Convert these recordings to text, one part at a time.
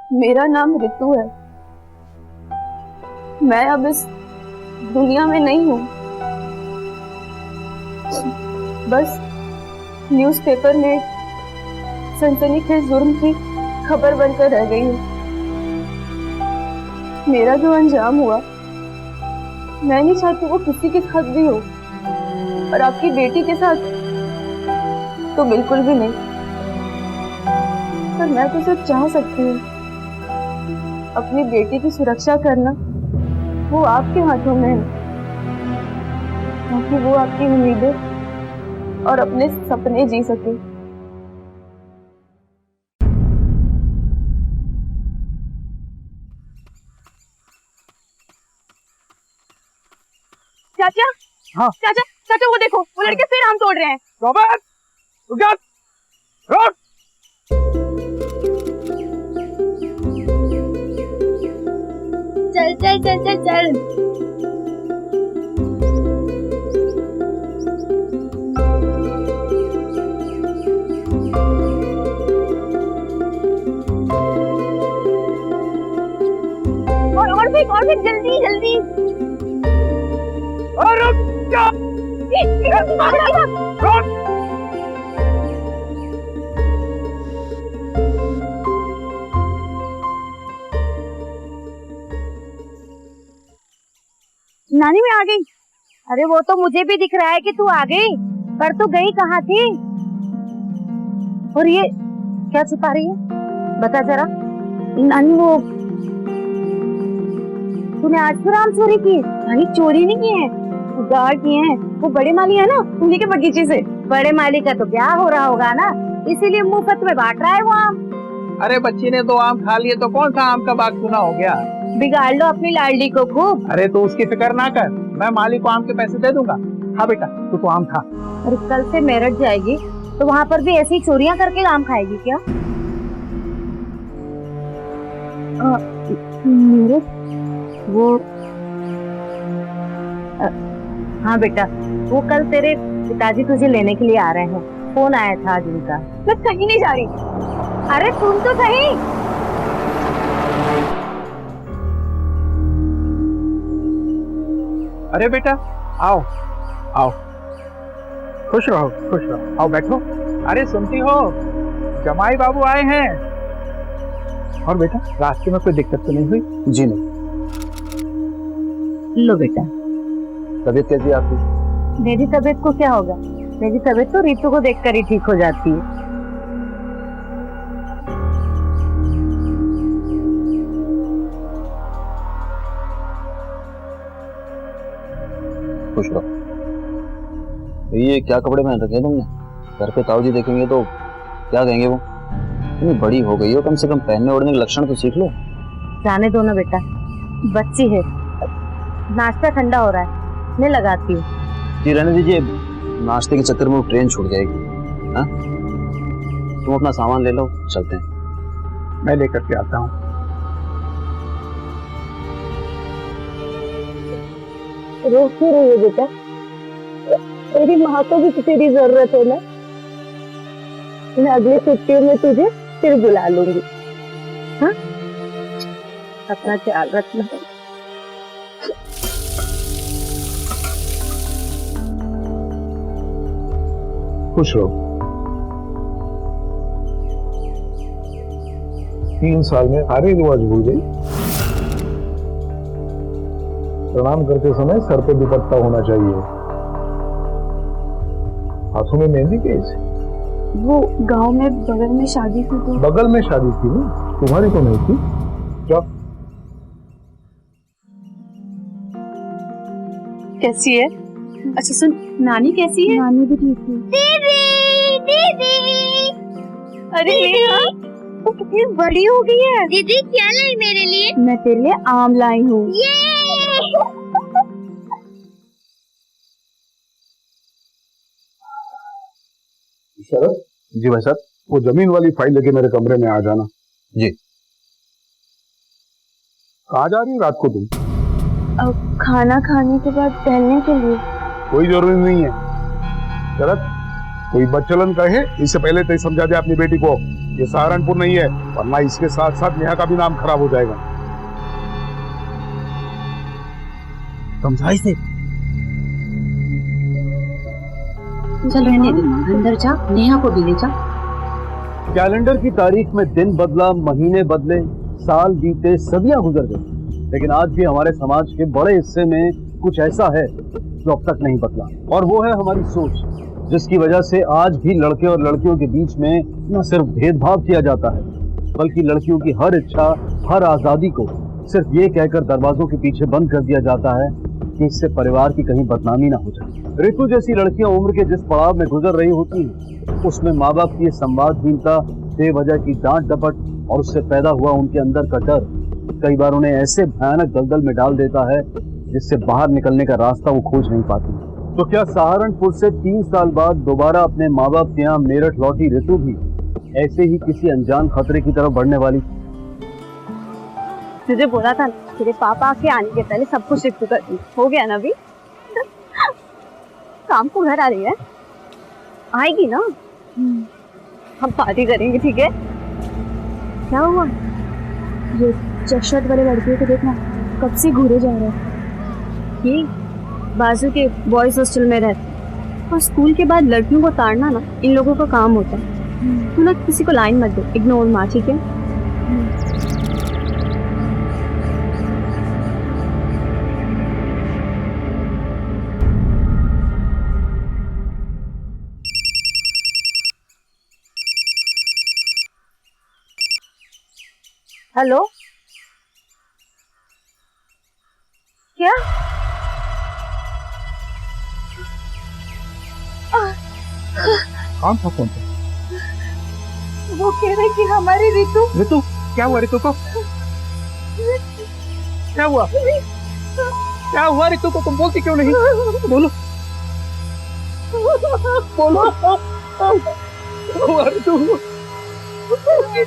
मेरा नाम ऋतु है। मैं अब इस दुनिया में नहीं हूँ। बस न्यूज़पेपर में सनसनीखेज जुर्म की खबर बनकर रह गई हूँ। मेरा जो अंजाम हुआ, मैं नहीं चाहती वो किसी के साथ भी हो, और आपकी बेटी के साथ तो बिल्कुल भी नहीं। पर मैं तो सिर्फ चाह सकती हूँ अपनी बेटी की सुरक्षा करना वो आपके हाथों में है, ताकि वो आपकी उम्मीदें और अपने सपने जी सके। चाचा, हाँ चाचा, चाचा वो देखो, वो लड़के फिर आम तोड़ रहे हैं। रॉबर्ट, रुक जा, रुक। चल चल चल चल चल। और भी जल्दी जल्दी। रुक जा, रुक। नानी मैं आ गई। अरे वो तो मुझे भी दिख रहा है कि तू आ गई, पर तू गई कहाँ थी? और ये क्या छुपा रही है, बता जरा। नानी वो तूने आज फिर आम चोरी की? नानी चोरी नहीं किए हैं, उगाड़ किए हैं। वो बड़े माली है ना, उन्हीं के बगीचे से। बड़े माली का तो ब्याह हो रहा होगा ना, इसीलिए मुफ्त में बांट रहा है वो आम। अरे बच्ची ने 2 आम खा लिए तो कौन सा आम का बाग चुना हो गया? बिगाड़ लो अपनी लाडली को खूब। अरे तो उसकी फिक्र ना कर, मैं माली को आम के पैसे दे दूंगा। हाँ बेटा, तू तो आम खा। अरे कल से मेरठ जाएगी तो वहाँ पर भी ऐसी चोरियां करके आम खाएगी क्या? मेरठ? वो हाँ बेटा, वो कल तेरे पिताजी तुझे लेने के लिए आ रहे हैं। फोन आया था आज उनका। मैं कहीं नहीं जा रही। अरे सुन तो सही। अरे बेटा, आओ आओ, खुश रहो खुश रहो, आओ बैठो। अरे सुनती हो, जमाई बाबू आए हैं। और बेटा, रास्ते में कोई दिक्कत तो नहीं हुई? जी नहीं। लो बेटा। तबीयत कैसी है आपकी? मेरी तबीयत को क्या होगा, मेरी तबीयत तो रीतू को देखकर ही ठीक हो जाती है। खुश रहो। ये क्या कपड़े पहन रखे तुमने? घर पे ताऊ जी देखेंगे तो क्या कहेंगे वो? इतनी बड़ी हो गई हो, कम से कम पहनने ओढ़ने के लक्षण तो सीख लो। जाने दो ना बेटा, बच्ची है। नाश्ता ठंडा हो रहा है, मैं लगाती हूँ। जी रहने दीजिए, नाश्ते के चक्कर में वो ट्रेन छूट जाएगी। हाँ, तुम अपना सामान ले लो, चलते हैं। मैं लेकर के आता हूँ। रो क्यों रही है बेटा? मेरी माँ को भी तो तेरी जरूरत है ना। मैं अगली छुट्टियों में तुझे फिर बुला लूंगी। हाँ, अपना ख्याल रखना। खुश रहो। 3 साल में सारे रिवाज भूल गई। प्रणाम करते समय सर पे दुपट्टा होना चाहिए। हाथों में मेहंदी कैसे? वो गांव में बगल में शादी थी तो। बगल में शादी थी ना, तुम्हारी तो नहीं थी। क्या कैसी है? अच्छा सुन, नानी कैसी है? नानी भी ठीक है। दीदी, दीदी। अरे नेहा, वो कितनी बड़ी हो गई है। दीदी क्या लाई मेरे लिए? मैं तेरे लिए आम लाई हूँ। शरद जी भाई साहब। वो जमीन वाली फाइल लेके मेरे कमरे में आ जाना। जी। कहाँ जा रही हो रात को तुम? अब खाना खाने के बाद टहलने के लिए। कोई जरूरी नहीं है शरद, कोई बच्चलन कहे इससे पहले तो समझा दे अपनी बेटी को ये सहारनपुर नहीं है, वरना इसके साथ साथ नेहा का भी नाम खराब हो जाएगा। समझाई से चल रहने दे, अंदर जा, नेहा को भी ले जा। कैलेंडर की तारीख में दिन बदला, महीने बदले, साल बीते, सदियां गुजर गई, लेकिन आज भी हमारे समाज के बड़े हिस्से में कुछ ऐसा है जो अब तक नहीं बदला, और वो है हमारी सोच, जिसकी वजह से आज भी लड़के और लड़कियों के बीच में न सिर्फ भेदभाव किया जाता है, बल्कि लड़कियों की हर इच्छा, हर आजादी को सिर्फ ये कहकर दरवाजों के पीछे बंद कर दिया जाता है कि इससे परिवार की कहीं बदनामी ना हो जाए। ऋतु जैसी लड़कियां उम्र के जिस पड़ाव में गुजर रही होती हैं, उसमें माँ बाप की संवादहीनता, बेवजह की डांट डपट और उससे पैदा हुआ उनके अंदर का डर कई बार उन्हें ऐसे भयानक दलदल में डाल देता है जिससे बाहर निकलने का रास्ता वो खोज नहीं पाती। तो क्या सहारनपुर से 3 साल बाद दोबारा अपने माँ बाप के यहाँ मेरठ लौटी ऋतु भी ऐसे ही किसी अनजान खतरे की तरफ बढ़ने वाली? तुझे बोला था ना, तेरे पापा के आने के पहले सब कुछ शिफ्ट कर दी। हो गया ना अभी? काम को घर आ रही है, आएगी ना, हम पार्टी करेंगे, ठीक है? क्या हुआ? ये चेक शर्ट वाले लड़के को देखना, कब से घूरे जा रहे हैं। ये बाजू के बॉयज हॉस्टल में रहते, और स्कूल के बाद लड़कियों को ताड़ना ना इन लोगों का काम होता है। तू ना किसी को लाइन मत दे, इग्नोर मार, ठीक है? हेलो, क्या? कौन था फोन पे? वो कह रहे कि हमारी ऋतु। ऋतु? क्या हुआ ऋतु को? क्या हुआ? क्या हुआ ऋतु को? तुम बोलती क्यों नहीं? बोलो बोलो। क्या हुआ ऋतु? नहीं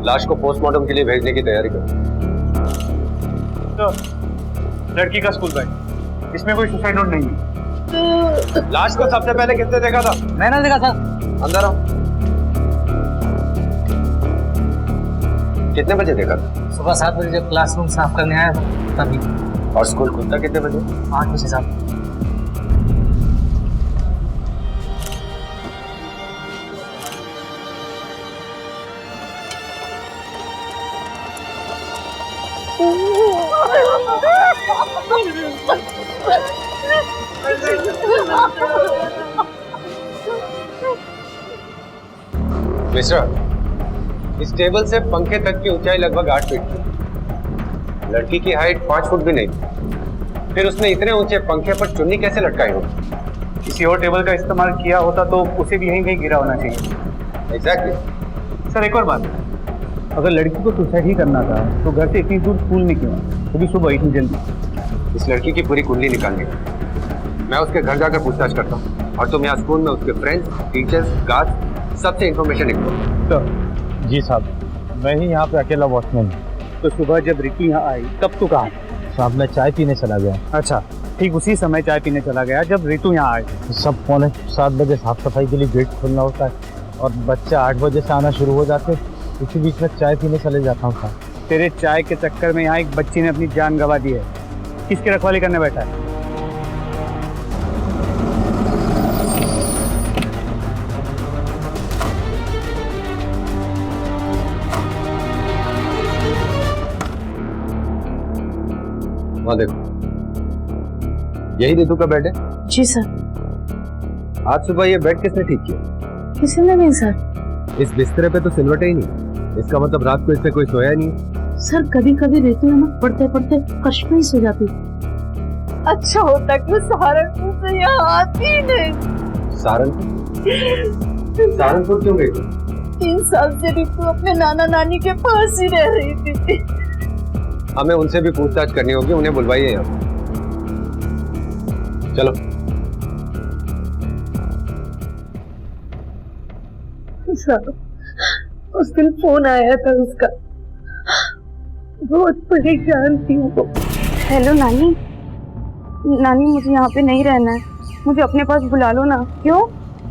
लाश को पोस्टमार्टम के लिए भेजने की तैयारी करो। तो लड़की का स्कूल बैग, इसमें कोई सुसाइड नोट नहीं है। लाश को सबसे पहले किसने देखा था? मैंने देखा था। अंदर आओ। कितने बजे देखा था? सुबह 7 बजे जब क्लासरूम साफ करने आया तभी। और स्कूल खुलता कितने बजे? 8 बजे साहब। मिस्टर, इस टेबल से पंखे तक की ऊंचाई लगभग 8 फीट थी। लड़की की हाइट 5 फुट भी नहीं थी। फिर उसने इतने ऊंचे पंखे पर चुन्नी कैसे लटकाई होगी? किसी और टेबल का इस्तेमाल किया होता तो उसे भी यहीं कहीं गिरा होना चाहिए। एग्जैक्टली। सर एक और बात, अगर लड़की को सुसाइड ही करना था तो घर से इतनी दूर स्कूल में क्यों, वो भी सुबह इतनी जल्दी? इस लड़की की पूरी कुंडली निकालनी है। मैं उसके घर जाकर पूछताछ करता हूँ और तुम यहाँ स्कूल में उसके फ्रेंड्स, टीचर्स, गार्ड सबसे इंफॉर्मेशन निकालो। सर जी साहब, मैं ही यहाँ पे अकेला वॉचमैन हूँ। तो सुबह जब ऋतु यहाँ आई तब तो कहाँ? साहब मैं चाय पीने चला गया। अच्छा, ठीक उसी समय चाय पीने चला गया जब ऋतु यहाँ आई। सब 6:45 बजे साफ सफाई के लिए गेट खोलना होता है और बच्चा 8 बजे से आना शुरू हो जाते, इसी बीच में चाय पीने चले जाता हूँ साहब। तेरे चाय के चक्कर में यहाँ एक बच्ची ने अपनी जान गंवा दी है। किसकी रखवाली करने बैठा है? वहाँ देखो, यही ऋतु का बेड है? जी सर। आज सुबह ये बेड किसने ठीक किया? किसी ने नहीं सर। इस बिस्तरे पे तो सिलवटें ही नहीं, इसका मतलब रात को इस पे कोई सोया नहीं। सर कभी कभी ऋतु है ना, पढ़ते पढ़ते कश में ही सो जाती। अच्छा होता कि सहारनपुर से यहाँ आती ही नहीं। सहारनपुर? सहारनपुर क्यों गई? 3 साल से ऋतु अपने नाना नानी के पास ही रह रही थी। हमें उनसे भी पूछताछ करनी होगी, उन्हें बुलवाइए यहाँ। चलो। साहब, उस दिन फोन आया था उसका, बहुत परेशान थी वो। हेलो नानी, नानी मुझे यहाँ पे नहीं रहना है, मुझे अपने पास बुला लो ना। क्यों,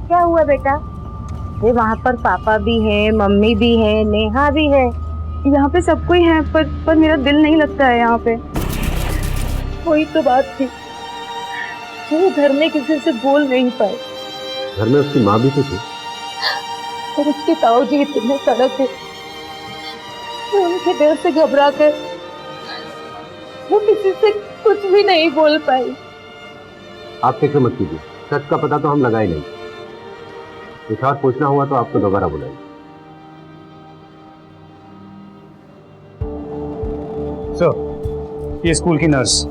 क्या हुआ बेटा? ये वहाँ पर पापा भी है, मम्मी भी है, नेहा भी है, यहाँ पे सब कोई है, पर मेरा दिल नहीं लगता है यहाँ पे। वही तो बात थी, वो घर में किसी से बोल नहीं पाए। घर में उसकी माँ भी तो थी। और उसके ताऊ जी इतने कड़क थे, उनके डर से घबरा कर वो किसी से कुछ भी नहीं बोल पाई। आप फिक्र मत कीजिए, सच का पता तो हम लगा ही नहीं। कुछ और पूछना हुआ तो आपको दोबारा बुलाएंगे। सर, ये स्कूल की नर्स।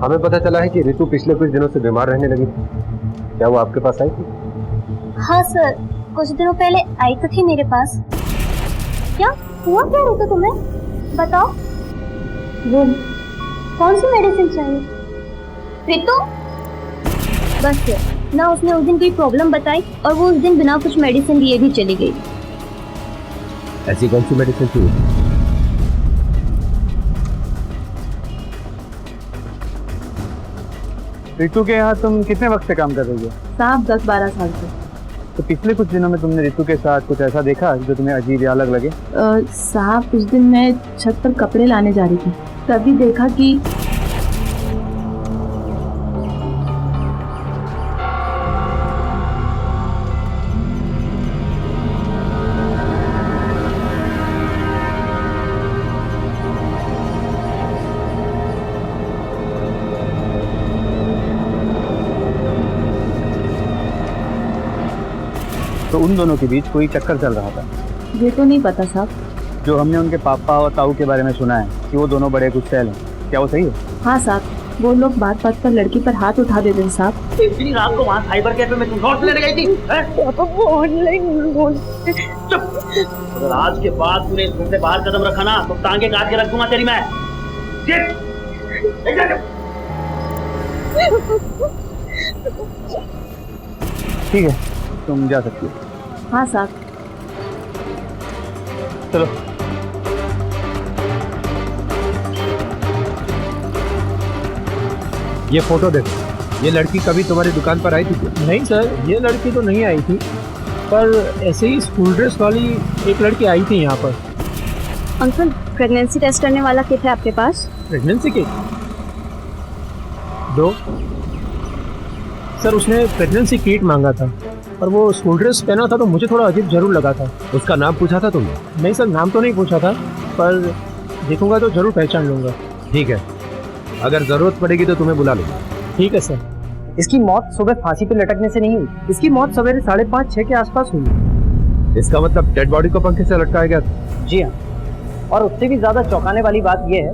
हमें पता चला है कि रितु पिछले कुछ दिनों से बीमार रहने लगी थी। क्या वो आपके पास आई थी? हाँ सर, कुछ दिनों पहले आई तो थी मेरे पास। क्या हुआ, क्या होता तुम्हें, बताओ। वो कौन सी मेडिसिन चाहिए? रितु, बस ना, उसने उस दिन कोई प्रॉब्लम बताई और वो उस दिन बिना कुछ मेडिसिन लिए भी चली गई। ऐसी कौन सी मेडिसिन थी? रितु के यहाँ तुम कितने वक्त से काम कर रही हो? साहब 10-12 साल से। तो पिछले कुछ दिनों में तुमने रितु के साथ कुछ ऐसा देखा जो तुम्हें अजीब या अलग लगे? साहब उस दिन मैं छत पर कपड़े लाने जा रही थी, तभी देखा कि तो उन दोनों के बीच कोई चक्कर चल रहा था। ये तो नहीं पता साहब। जो हमने उनके पापा और ताऊ के बारे में सुना है कि वो दोनों बड़े गुस्सैल हैं, क्या वो सही है? हाँ साहब, वो लोग बात बात पर लड़की पर हाथ उठा देते हैं साहब। इतनी रात को वहाँ साइबर कैफे में तुम नोट्स लेने गई थी? पापा वो ऑनलाइन बोलते। अगर आज के बाद तूने इस घर से बाहर कदम रखा ना तो टांगे काट के रख दूंगा तेरी मैं। ठीक है, तुम जा सकती हो। हाँ साहब। चलो। ये फोटो देखो, ये लड़की कभी तुम्हारी दुकान पर आई थी क्या? नहीं सर, ये लड़की तो नहीं आई थी, पर ऐसे ही स्कूल ड्रेस वाली एक लड़की आई थी यहाँ पर। अंकल, प्रेगनेंसी टेस्ट करने वाला किट है आपके पास? Pregnancy kit? दो। सर, उसने प्रेगनेंसी किट मांगा था और वो स्कूल ड्रेस पहना था तो मुझे थोड़ा अजीब जरूर लगा था। उसका नाम पूछा था तुमने? नहीं सर, नाम तो नहीं पूछा था, पर देखूंगा तो जरूर पहचान लूंगा। ठीक है, अगर जरूरत पड़ेगी तो तुम्हें बुला लूंगा। ठीक है सर। इसकी मौत सुबह फांसी पे लटकने से नहीं हुई, इसकी मौत सवेरे 5:30-6 के आसपास हुई। इसका मतलब डेड बॉडी को पंखे से लटकाया गया था? जी हाँ, और उससे भी ज्यादा चौंकाने वाली बात यह है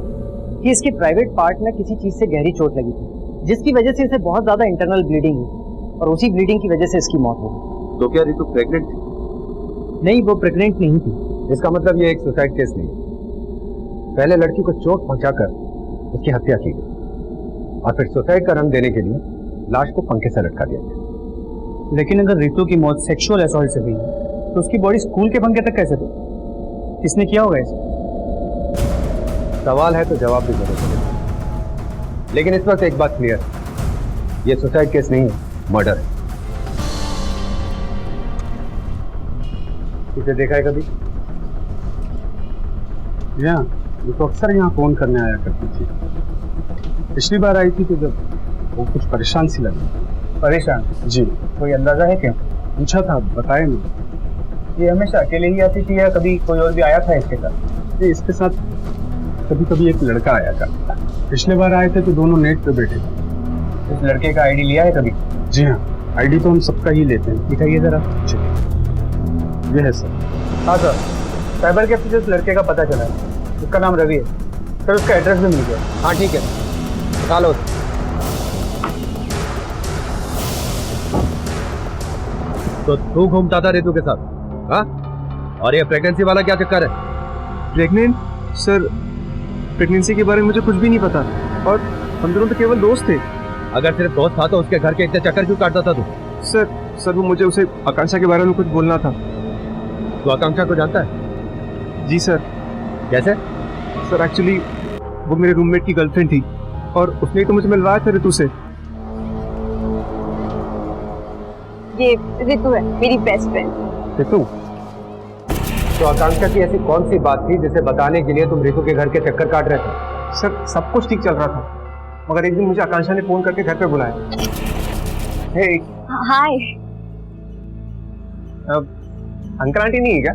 कि इसके प्राइवेट पार्ट में किसी चीज से गहरी चोट लगी थी, जिसकी वजह से इसे बहुत ज्यादा इंटरनल ब्लीडिंग हुई और उसी ब्लीडिंग की वजह से इसकी मौत हो गई। तो क्या रितु प्रेग्नेंट थी? नहीं, वो प्रेग्नेंट नहीं थी। इसका मतलब ये एक सुसाइड केस नहीं है। पहले लड़की को चोट पहुंचाकर उसकी हत्या की गई और फिर सुसाइड का रंग देने के लिए लाश को पंखे से लटका दिया गया। लेकिन अगर रितु की मौत सेक्सुअल असॉल्ट से हुई है तो उसकी बॉडी स्कूल के पंखे तक कैसे पहुंची? किसने किया होगा इसे? सवाल है तो जवाब भी जरूर देना। लेकिन इस वक्त एक बात क्लियर है, ये सुसाइड केस नहीं है, मर्डर है। इसे देखा है कभी? यहाँ वो तो अक्सर यहाँ फोन करने आया करती थी। पिछली बार आई थी तो जब वो कुछ परेशान सी लगी। परेशान? जी। कोई अंदाजा है क्या? पूछा था, बताया नहीं। ये हमेशा अकेले ही आती थी या कभी कोई और भी आया था इसके साथ? इसके साथ कभी कभी एक लड़का आया करता था। पिछले बार आए थे तो दोनों नेट पे बैठे थे। इस लड़के का आईडी लिया है कभी? जी हाँ, आईडी तो हम सबका ही लेते हैं। दिखाइए जरा। ये है सर। हाँ सर, साइबर कैफे से उस लड़के का पता चला है। उसका नाम रवि है सर, उसका एड्रेस भी मिल गया। हाँ ठीक है, उठा लो। तो तू घूमता था रितु के साथ? हाँ? और ये प्रेगनेंसी वाला क्या चक्कर है? प्रेग्नेंट? सर, प्रेगनेंसी के बारे में मुझे कुछ भी नहीं पता और हम दोनों तो केवल दोस्त थे। अगर सिर्फ दोस्त था तो उसके घर के इतने चक्कर क्यों काटता था तू? सर, सर वो मुझे उसे आकांक्षा के बारे में कुछ बोलना था। तो आकांक्षा को जानता है? जी सर। कैसे? सर एक्चुअली वो मेरे रूममेट की गर्लफ्रेंड थी और उसने तो मुझे मिलवाया था ऋतु से। ये ऋतु है, मेरी बेस्ट फ्रेंड। ऋतु? तो आकांक्षा की ऐसी कौन सी बात थी जिसे बताने के लिए तुम ऋतु के घर के चक्कर काट रहे थे? सर सब कुछ ठीक चल रहा था, मगर एक दिन मुझे आकांक्षा ने फोन करके घर पे बुलाया। हे हाय। अंकल आंटी नहीं है क्या?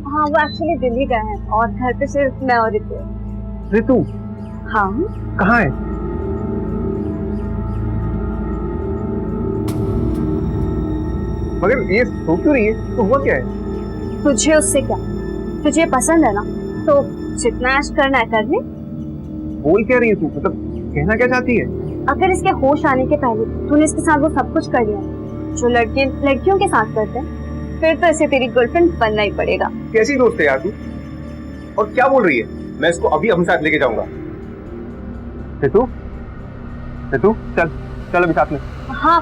हाँ, वो एक्चुअली दिल्ली गए हैं और घर पे सिर्फ मैं और ऋतु। ऋतु हाँ, कहाँ है? मगर ये सो क्यों रही है? तो हुआ क्या है? तुझे उससे क्या? तुझे पसंद है ना, तो जितना ऐश करना है कर ले। बोल क्या रही है तू? मतलब कहना क्या चाहती है? अगर इसके होश आने के पहले तूने इसके साथ वो सब कुछ कर लिया जो लड़के लड़कियों के साथ करते हैं, फिर तो इसे तेरी गर्लफ्रेंड बनना ही पड़ेगा। कैसी दोस्त है यार तू? और क्या बोल रही है? मैं इसको अभी अपने साथ लेके जाऊंगा। ऋतु, ऋतु चल चल अभी साथ में। हाँ,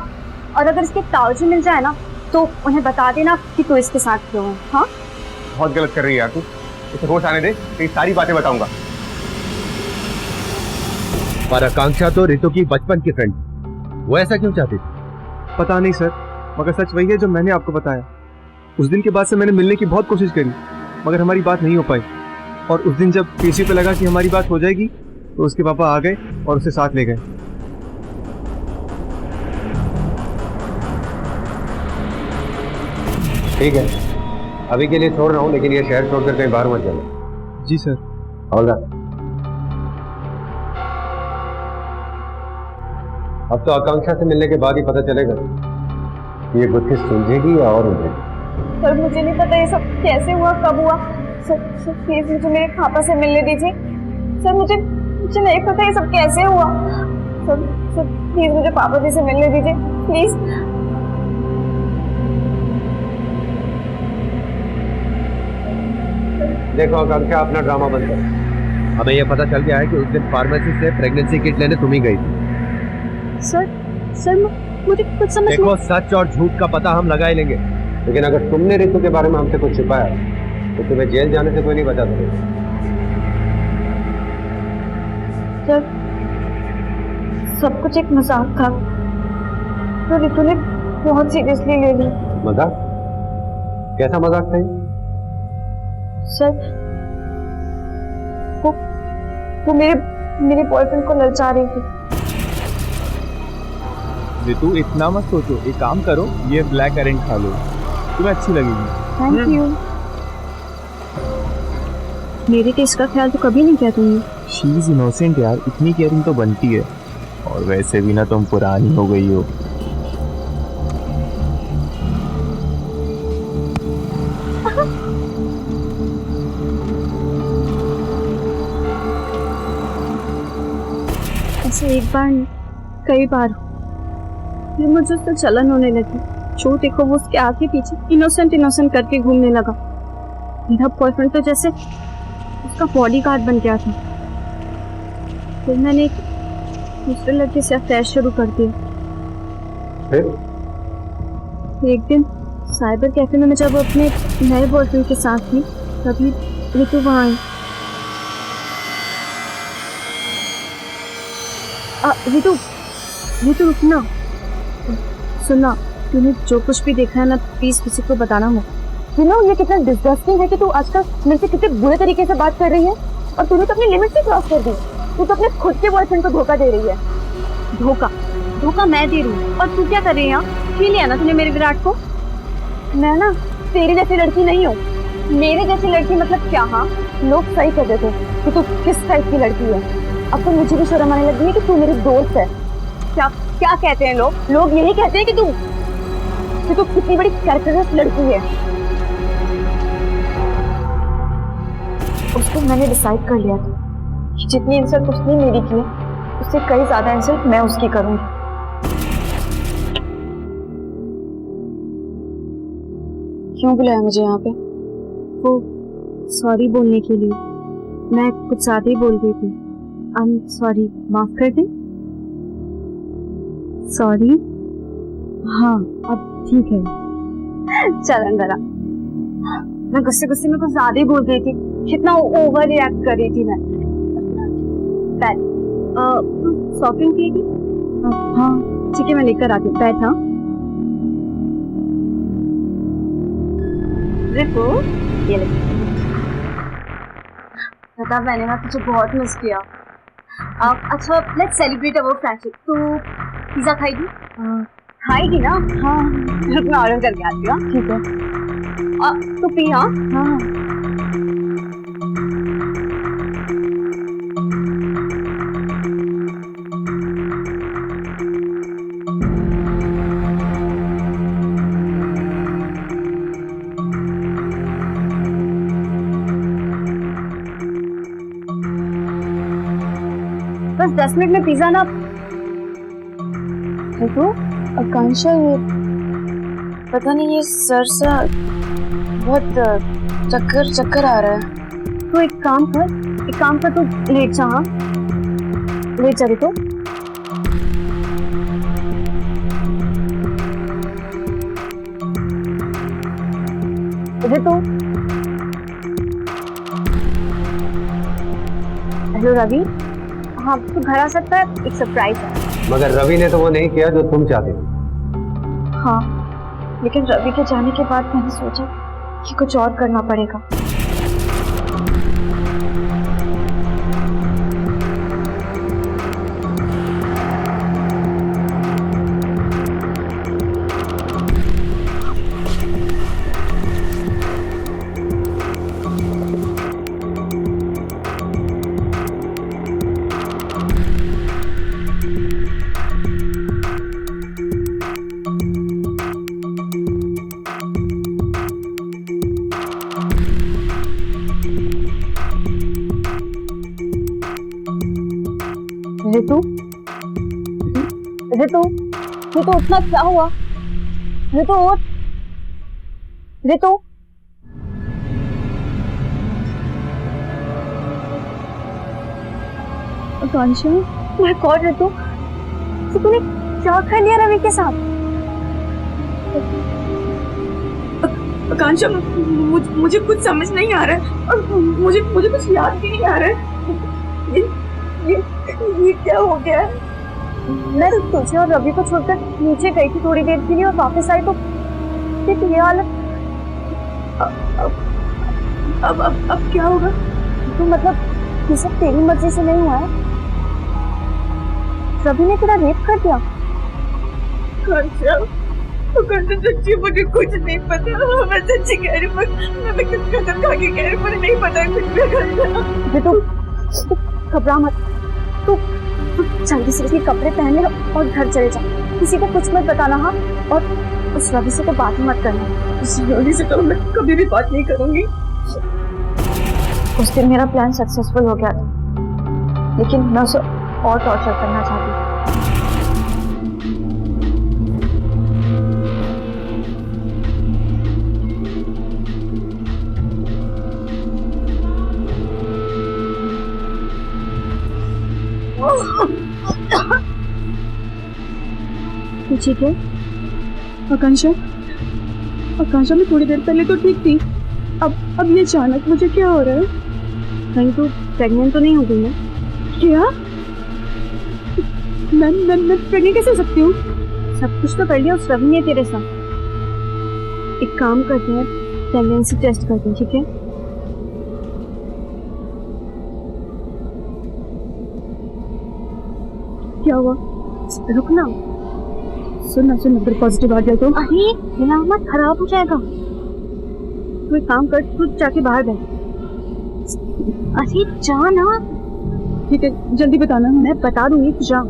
और अगर इसके ताऊजी मिल जाए ना, तो उन्हें बता देना कि तू इसके साथ क्यों है। हाँ, बहुत गलत कर रही है यार तू। इसे होश आने दे, तेरी सारी बातें बताऊंगा। पर आकांक्षा तो ऋतु की बचपन की फ्रेंड, वो ऐसा क्यों चाहती थी? पता नहीं सर, मगर सच वही है जो मैंने आपको बताया। उस दिन के बाद से मैंने मिलने की बहुत कोशिश करी, मगर हमारी बात नहीं हो पाई। और उस दिन जब केसी पे लगा कि हमारी बात हो जाएगी, तो उसके पापा आ गए और उसे साथ ले गए। ठीक है, अभी के लिए छोड़ रहा हूँ, लेकिन ये शहर छोड़कर कहीं बाहर मत जाना। जी सर। और अब तो आकांक्षा से मिलने के बाद ही पता चलेगा ये गुत्थी सुलझेगी या और उलझेगी। सर मुझे नहीं पता ये सब कैसे हुआ, कब हुआ। सर प्लीज मुझे मेरे पापा से मिलने दीजिए। सर मुझे नहीं पता ये सब कैसे हुआ। सर प्लीज मुझे पापा जी से मिलने दीजिए प्लीज। देखो आकांक्षा, अपना ड्रामा बंद कर। हमें यह पता चल गया है कि उस दिन फार्मेसी से प्रेगनेंसी किट लेने तुम ही गई थी। सर मुझे कुछ समझ नहीं। देखो, सच और झूठ का पता हम लगा ही लेंगे, लेकिन अगर तुमने ऋतु के बारे में हमसे कुछ छिपाया तो तुम्हें जेल जाने से कोई नहीं बचा सकेगा। सर सब कुछ एक मजाक था, तो ऋतु ने बहुत सीरियसली ले ली। मजाक? कैसा मजाक था ये? सर वो मेरे बॉयफ्रेंड को ललचा रही थी। ऋतु इतना मत सोचो, एक काम करो, ये ब्लैक करेंट खा लो, तुम्हें अच्छी लगेगी। Thank you. मेरे टेस्ट का ख्याल तो कभी नहीं किया तुमने। शी इज इनोसेंट यार, इतनी केयरिंग तो बनती है। और वैसे भी ना तुम पुरानी हो गई हो। ऐसे एक बार नहीं, कई बार फिर मुझे उससे जलन होने लगी। जो देखो वो उसके आगे पीछे इनोसेंट करके घूमने लगा। मेरा बॉयफ्रेंड तो जैसे उसका बॉडीगार्ड बन गया था। फिर मैंने एक दूसरे लड़के से अफेयर शुरू कर दिया। फिर एक दिन साइबर कैफे में मैं जब अपने नए बॉयफ्रेंड के साथ थी, तभी ऋतु वहाँ आई। ऋतु रुकना, सुनना, तूने जो कुछ भी देखा है ना, प्लीज किसी को बताना मत। ये कितना डिस्गस्टिंग है कि तू आजकल मेरे से कितने बुरे तरीके से बात कर रही है, और तूने तो अपनी लिमिट से क्रॉस कर दी। तू तो अपने खुद के बॉयफ्रेंड को धोखा दे रही है। धोखा मैं दे रही हूँ, और तू क्या कर रही है? छीन लिया ना तूने मेरे विराट को। मैं ना तेरी जैसी लड़की नहीं हूँ। मेरी जैसी लड़की मतलब क्या? हाँ, लोग सही कहते थे कि तू किस टाइप की लड़की है। अब तो मुझे भी शर्म आने लगी है कि तू मेरी दोस्त है। क्या कहते हैं लोग? लोग यही कहते हैं कि तू कितनी बड़ी कैरेक्टरलेस लड़की है। उसको मैंने डिसाइड कर लिया था कि जितनी इंसल्ट उसने मेरी की है, उससे कई ज्यादा इंसल्ट मैं उसकी करूंगी। क्यों बुलाया मुझे यहाँ पे? वो सॉरी बोलने के लिए। मैं कुछ ज्यादा ही बोल गई थी। आई एम सॉरी, माफ कर दे। सॉरी। हाँ अब ठीक है। चल अंदर आ। मैं गुस्से गुस्से में कुछ ज्यादा ही बोल रही थी, कितना ओवर रिएक्ट कर रही थी मैं। बैठ। शॉपिंग की? हाँ ठीक है, मैं लेकर आती हूँ। बैठ। हाँ देखो ये ले। बता, मैंने ना तुझे बहुत मिस किया। अच्छा लेट्स सेलिब्रेट अवर फ्रेंडशिप। तू पिज्जा खाएगी? खाएगी ना? हाँ मैं ऑर्डर करके आती हूँ। ठीक है। तू पी। हाँ हाँ। बस 10 मिनट में पिज्जा ना। देखो आकांक्षा, ये पता नहीं, ये सर सा बहुत चक्कर चक्कर आ रहा है। तो एक काम कर, तू लेट जा। हाँ लेट जा। तो हेलो रवि। हाँ तू घर आ सकता है, एक सरप्राइज है। मगर रवि ने तो वो नहीं किया जो तुम चाहते हो। हाँ लेकिन रवि के जाने के बाद मैंने सोचा कि कुछ और करना पड़ेगा। ऋतु उठना, क्या हुआ? ऋतु उठ। ऋतु आकांक्षा, माय गॉड ऋतु, तूने क्या कर लिया रवि के साथ? आकांक्षा मुझे कुछ समझ नहीं आ रहा है और मुझे कुछ याद भी नहीं आ रहा है। ये क्या हो गया है? मैं तुझे और रवि को छोड़कर नीचे गई थी थोड़ी देर के लिए और वापस आई तो ये हालत। अब क्या होगा? तो मतलब ये सब तेरी मर्जी से नहीं हुआ है? रवि ने तेरा रेप कर दिया? सच्ची मुझे कुछ नहीं पता। मैं सच्ची कह रही हूँ, मैं कुछ कसम खा के कह रही हूँ, मुझे नहीं पता कुछ भी। तू घबरा मत, तू जल्दी से इसके कपड़े पहन ले और घर चले जा। किसी को कुछ मत बताना। हाँ और उस रवि से तो बात ही मत करना। उस रवि से तो मैं कभी भी बात नहीं करूंगी। उस दिन मेरा प्लान सक्सेसफुल हो गया था, लेकिन मैं उसे और टॉर्चर करना चाहती हूँ। ठीक है आकांक्षा, मैं थोड़ी देर पहले तो ठीक थी, अब ये अचानक मुझे क्या हो रहा है? कहीं तो प्रेग्नेंट तो नहीं हो गई है? क्या? मैं प्रेग्नेंट कैसे हो सकती हूँ? सब कुछ तो कर लिया उस रवि ने तेरे साथ। एक काम करते हैं, प्रेगनेंसी टेस्ट करते हैं, ठीक है? क्या हुआ? रुकना, सुनना अगर पॉजिटिव आ जाए तो। अरे मत, खराब हो जाएगा। तू एक काम कर, तू जाके बाहर बैठ। अरे जा ना। ठीक है जल्दी बताना। मैं बता दूंगी, तू जा।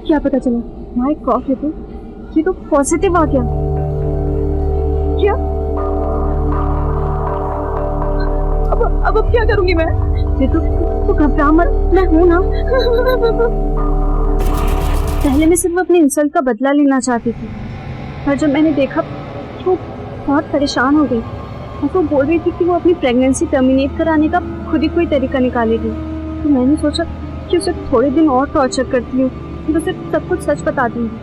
क्या पता चला? माय गॉड, ये तो पॉजिटिव आ गया। क्या? अब क्या करूंगी मैं? ये तो घबरा मत, मैं हूं ना। पहले मैं सिर्फ अपनी इंसल्ट का बदला लेना चाहती थी, और जब मैंने देखा तो बहुत परेशान हो गई। और वो बोल रही थी कि वो अपनी प्रेगनेंसी टर्मिनेट कराने का खुद ही कोई तरीका निकालेगी। तो मैंने सोचा कि उसे थोड़े दिन और टॉर्चर करती हूँ, फिर उसे सब कुछ सच बता दूंगी।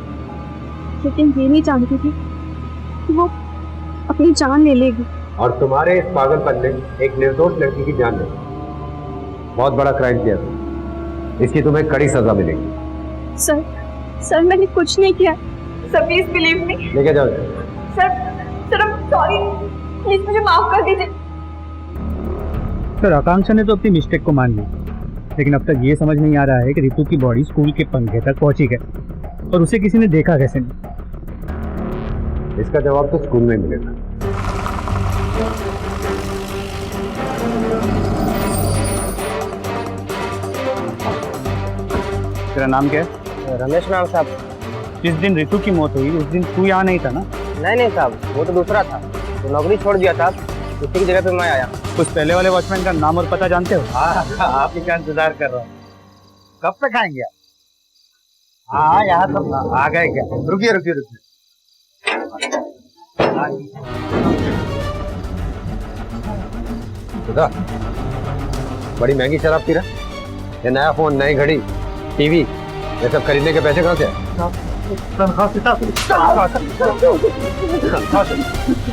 लेकिन ये नहीं जानती थी कि वो अपनी जान ले लेगी। और तुम्हारे इस पागलपन ने एक निर्दोष लड़की की जान ली। बहुत बड़ा क्राइम किया तुम, इसकी तुम्हें कड़ी सजा मिलेगी। सर मैंने कुछ नहीं किया। Sir please believe me. लेके जाओ। Sir I am sorry, please मुझे माफ कर दीजिए। सर आकांक्षा ने तो अपनी मिस्टेक को मान लिया, लेकिन अब तक ये समझ नहीं आ रहा है कि रितु की बॉडी स्कूल के पंखे तक पहुंची है और उसे किसी ने देखा कैसे नहीं। इसका जवाब तो स्कूल में मिलेगा। तेरा नाम क्या है? रमेश नाम साहब। जिस दिन रितु की मौत हुई उस दिन तू यहाँ नहीं था ना? नहीं साहब, वो तो दूसरा था, तो नौकरी छोड़ दिया था, उसी की जगह पे मैं आया। उस पहले वाले वॉचमैन का नाम और पता जानते हो? आप ही का इंतजार कर रहा हूँ। कब तक आएंगे आप? हाँ यहाँ सब आ गए क्या? रुकिए। बड़ी महंगी शराब पी रहा, ये नया फोन, नई घड़ी, टीवी, ये सब खरीदने के पैसे कहाँ से?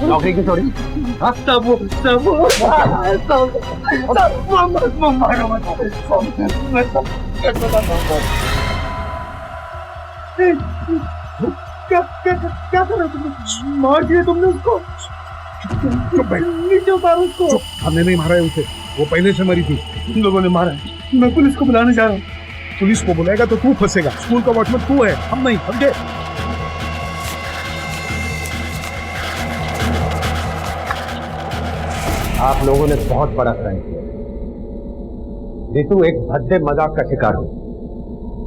नौकरी की छोड़ी? क्या कर रहे तुमने? मार दिया तुमने उसको? नीचे उतारो उसको। हमने नहीं मारा है उसे, वो पहले से मरी थी। तुम लोगों ने मारा है। मैं पुलिस को बुलाने जा रहा हूँ। पुलिस को बुलाएगा तो तू फंसेगा। स्कूल का वॉचमैन तू है, हम नहीं, समझे? आप लोगों ने बहुत बड़ा क्राइम किया। रितु एक भद्दे मजाक का शिकार हुई।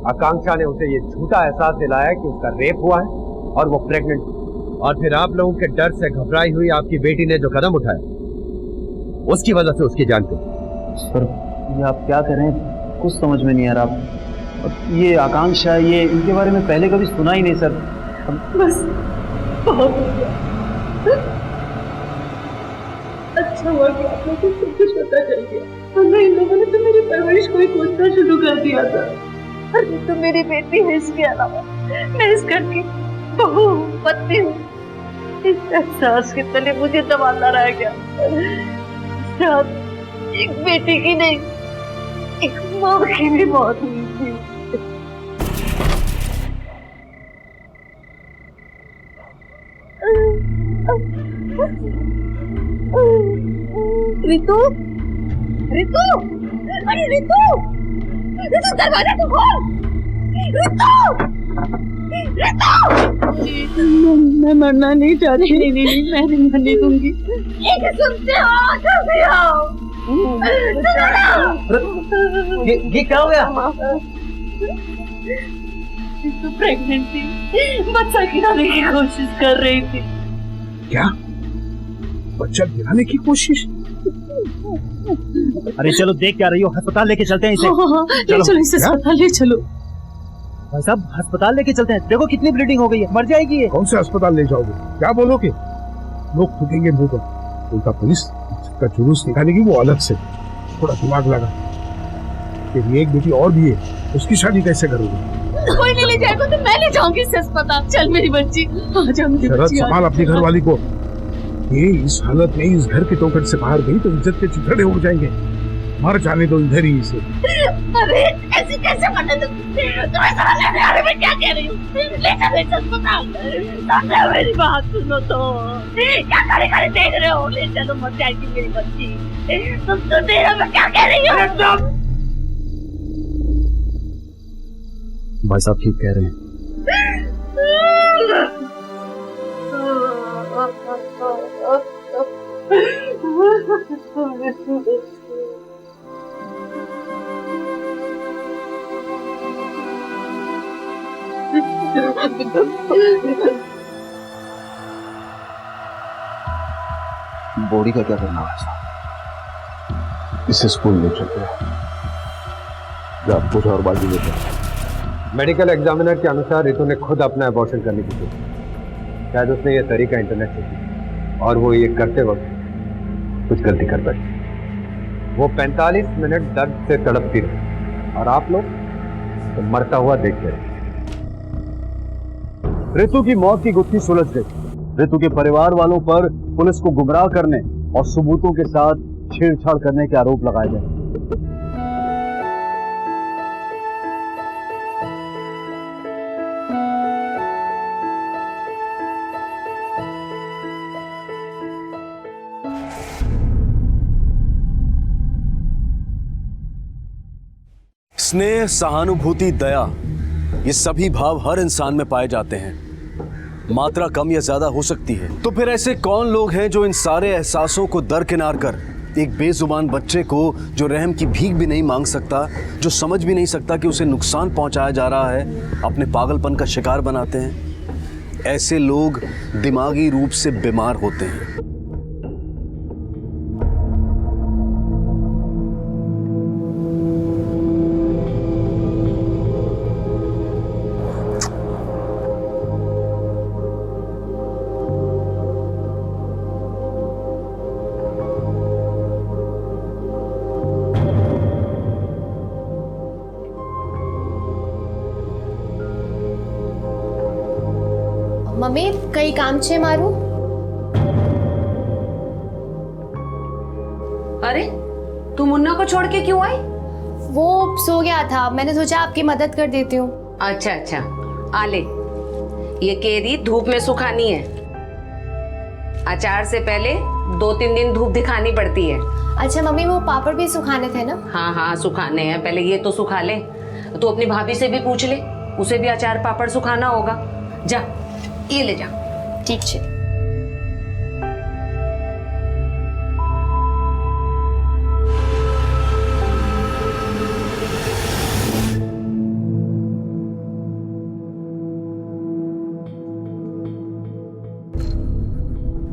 आकांक्षा ने उसे ये झूठा एहसास दिलाया कि उसका रेप हुआ है और वो प्रेग्नेंट। और फिर आप लोगों के डर से घबराई हुई आपकी बेटी ने जो कदम उठाया, उसकी वजह से उसकी जान गई। सर ये आप क्या कर रहे हैं, कुछ समझ में नहीं आ रहा। ये आकांक्षा, ये इनके बारे में पहले कभी सुना ही नहीं सर। बस बहुत अच्छा हुआ कि आप लोगों को सब कुछ पता चल गया, वरना इन लोगों ने तो मेरी परवरिश को ही कोसना शुरू कर दिया था। अरे तो मेरी बेटी है, इसके अलावा मैं इस घर की बहू हूँ, पत्नी हूँ। इस एहसास के तले मुझे दबाता रह गया। एक बेटी की नहीं, एक माँ की भी मौत हुई थी। रितु, रितु, अरे रितु, रितु दरवाजा तो खोल। रितु, मैं मरना नहीं चाहती। नहीं, मैं नहीं मरने दूंगी। ये सुनते हो? जल्दी आओ। ये क्या हो गया? तो प्रेग्नेंट थी, बच्चा गिराने की कोशिश कर रही थी। क्या? बच्चा गिराने की कोशिश? अरे चलो, देख क्या रही हो? अस्पताल लेके चलते हैं इसे। ले चलो इसे अस्पताल, ले चलो। भाई साहब, अस्पताल लेके चलते हैं। देखो कितनी ब्लीडिंग हो गई है, मर जाएगी ये। कौन से अस्पताल ले जाओगे? क्या बोलोगे? लोग थूकेंगे मुंह पर। उल्टा पुलिस का जुलूस निकालेगी, वो अलग से। थोड़ा दिमाग लगा। तेरी एक बेटी और भी है, उसकी शादी कैसे करोगे? कोई नहीं ले जाएगा तो मैं ले जाऊंगी इसे अस्पताल। चल मेरी बच्ची, आ जा मेरी शरद, बच्ची। संभाल अपनी घरवाली को। ये इस हालत में इस घर के चौखट से बाहर गई तो इज्जत के चिथड़े उड़ जाएंगे। मर जाने दो इधर ही इसे। अरे ऐसे कैसे मरने दो? तुम्हें समझ नहीं आ रहा मैं क्या कह रही हूँ? ले चलो इसे अस्पताल। सामने मेरी बात सुनो तो। क्या खड़े खड़े देख रहे हो? ले चलो, मर जाएगी मेरी बच्ची। तुम तो देख रहे हो मैं क्या कह रही हूँ? भाई साहब ठीक कह रहे हैं। बॉडी का क्या करना है? इसे स्कूल ले चलते हैं। आप कुछ और बाजू लेते हैं। मेडिकल एग्जामिनर के अनुसार रितु ने खुद अपना अबॉर्शन करने की सोची। शायद उसने ये तरीका इंटरनेट से सीखा और वो ये करते वक्त कुछ गलती कर बैठी। वो 45 मिनट दर्द से तड़पती रही और आप लोग तो मरता हुआ देखते रहे। रितु की मौत की गुत्थी सुलझ गई। रितु के परिवार वालों पर पुलिस को गुमराह करने और सबूतों के साथ छेड़छाड़ करने के आरोप लगाए गए। स्नेह, सहानुभूति, दया, ये सभी भाव हर इंसान में पाए जाते हैं। मात्रा कम या ज्यादा हो सकती है। तो फिर ऐसे कौन लोग हैं जो इन सारे एहसासों को दरकिनार कर एक बेजुबान बच्चे को, जो रहम की भीख भी नहीं मांग सकता, जो समझ भी नहीं सकता कि उसे नुकसान पहुंचाया जा रहा है, अपने पागलपन का शिकार बनाते हैं? ऐसे लोग दिमागी रूप से बीमार होते हैं। મમ્મી કઈ કામ છે મારું? अरे तू मुन्ना को छोड़ के क्यों आई? वो सो गया था, मैंने सोचा आपकी मदद कर देती हूँ। अच्छा अच्छा, आ ले, ये केरी धूप में सुखानी है। अचार से पहले 2-3 दिन धूप दिखानी पड़ती है। अच्छा मम्मी, वो पापड़ भी सुखाने थे ना? हाँ हाँ सुखाने हैं, पहले ये तो सुखा ले। तो अपनी भाभी से भी पूछ ले, उसे भी अचार पापड़ सुखाना होगा। जा ये ले जा। ठीक है।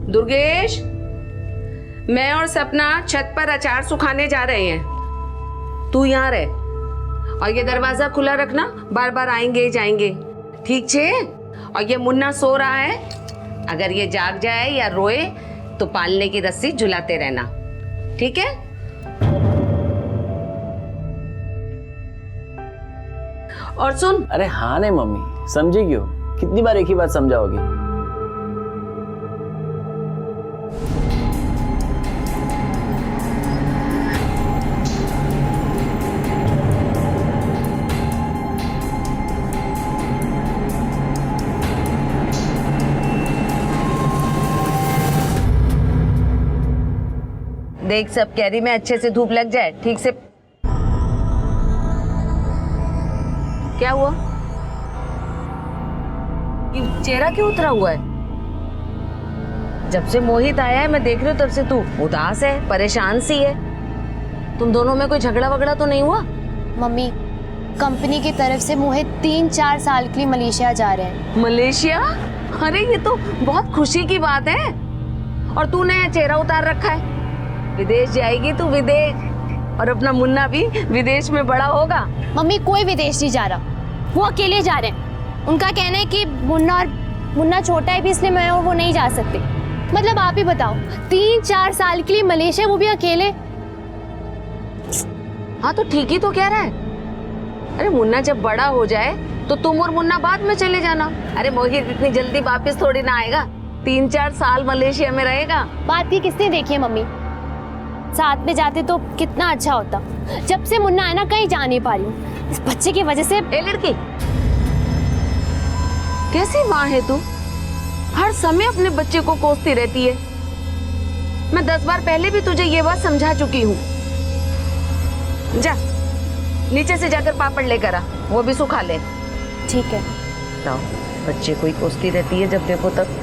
दुर्गेश, मैं और सपना छत पर अचार सुखाने जा रहे हैं। तू यहाँ रह और ये दरवाजा खुला रखना, बार बार आएंगे जाएंगे, ठीक छे? और ये मुन्ना सो रहा है, अगर ये जाग जाए या रोए तो पालने की रस्सी झुलाते रहना, ठीक है? और सुन। अरे हाँ ने मम्मी, समझी क्यों? कितनी बार एक ही बात समझाओगी? देख, सब कैरी में अच्छे से धूप लग जाए, ठीक से। क्या हुआ? ये चेहरा क्यों उतरा हुआ है? जब से मोहित आया है मैं देख रही हूँ तब से तू उदास है, परेशान सी है। तुम दोनों में कोई झगड़ा वगड़ा तो नहीं हुआ? मम्मी, कंपनी की तरफ से मोहित 3-4 साल के लिए मलेशिया जा रहे हैं। मलेशिया? अरे ये तो बहुत खुशी की बात है। और तूने चेहरा उतार रखा है, विदेश जाएगी तू, विदेश। और अपना मुन्ना भी विदेश में बड़ा होगा। मम्मी, कोई विदेश नहीं जा रहा, वो अकेले जा रहे हैं। उनका कहना है कि मुन्ना छोटा है भी, इसलिए मैं और वो नहीं जा सकते। मतलब आप ही बताओ, 3-4 साल के लिए मलेशिया, वो भी अकेले। हाँ तो ठीक ही तो कह रहा है। अरे मुन्ना जब बड़ा हो जाए तो तुम और मुन्ना बाद में चले जाना। अरे मोहित इतनी जल्दी वापस थोड़ी ना आएगा, 3-4 साल मलेशिया में रहेगा। बात भी किसने देखी है मम्मी? साथ में जाते तो कितना अच्छा होता। जब से मुन्ना है ना, कहीं जा नहीं पा रही हूँ इस बच्चे की वजह से। ए लड़की, कैसी माँ है तू? हर समय अपने बच्चे को कोसती रहती है। मैं 10 बार पहले भी तुझे ये बात समझा चुकी हूँ। जा नीचे से जाकर पापड़ लेकर आ, वो भी सुखा ले। ठीक है। लाओ, बच्चे को ही कोसती रहती है जब देखो तब।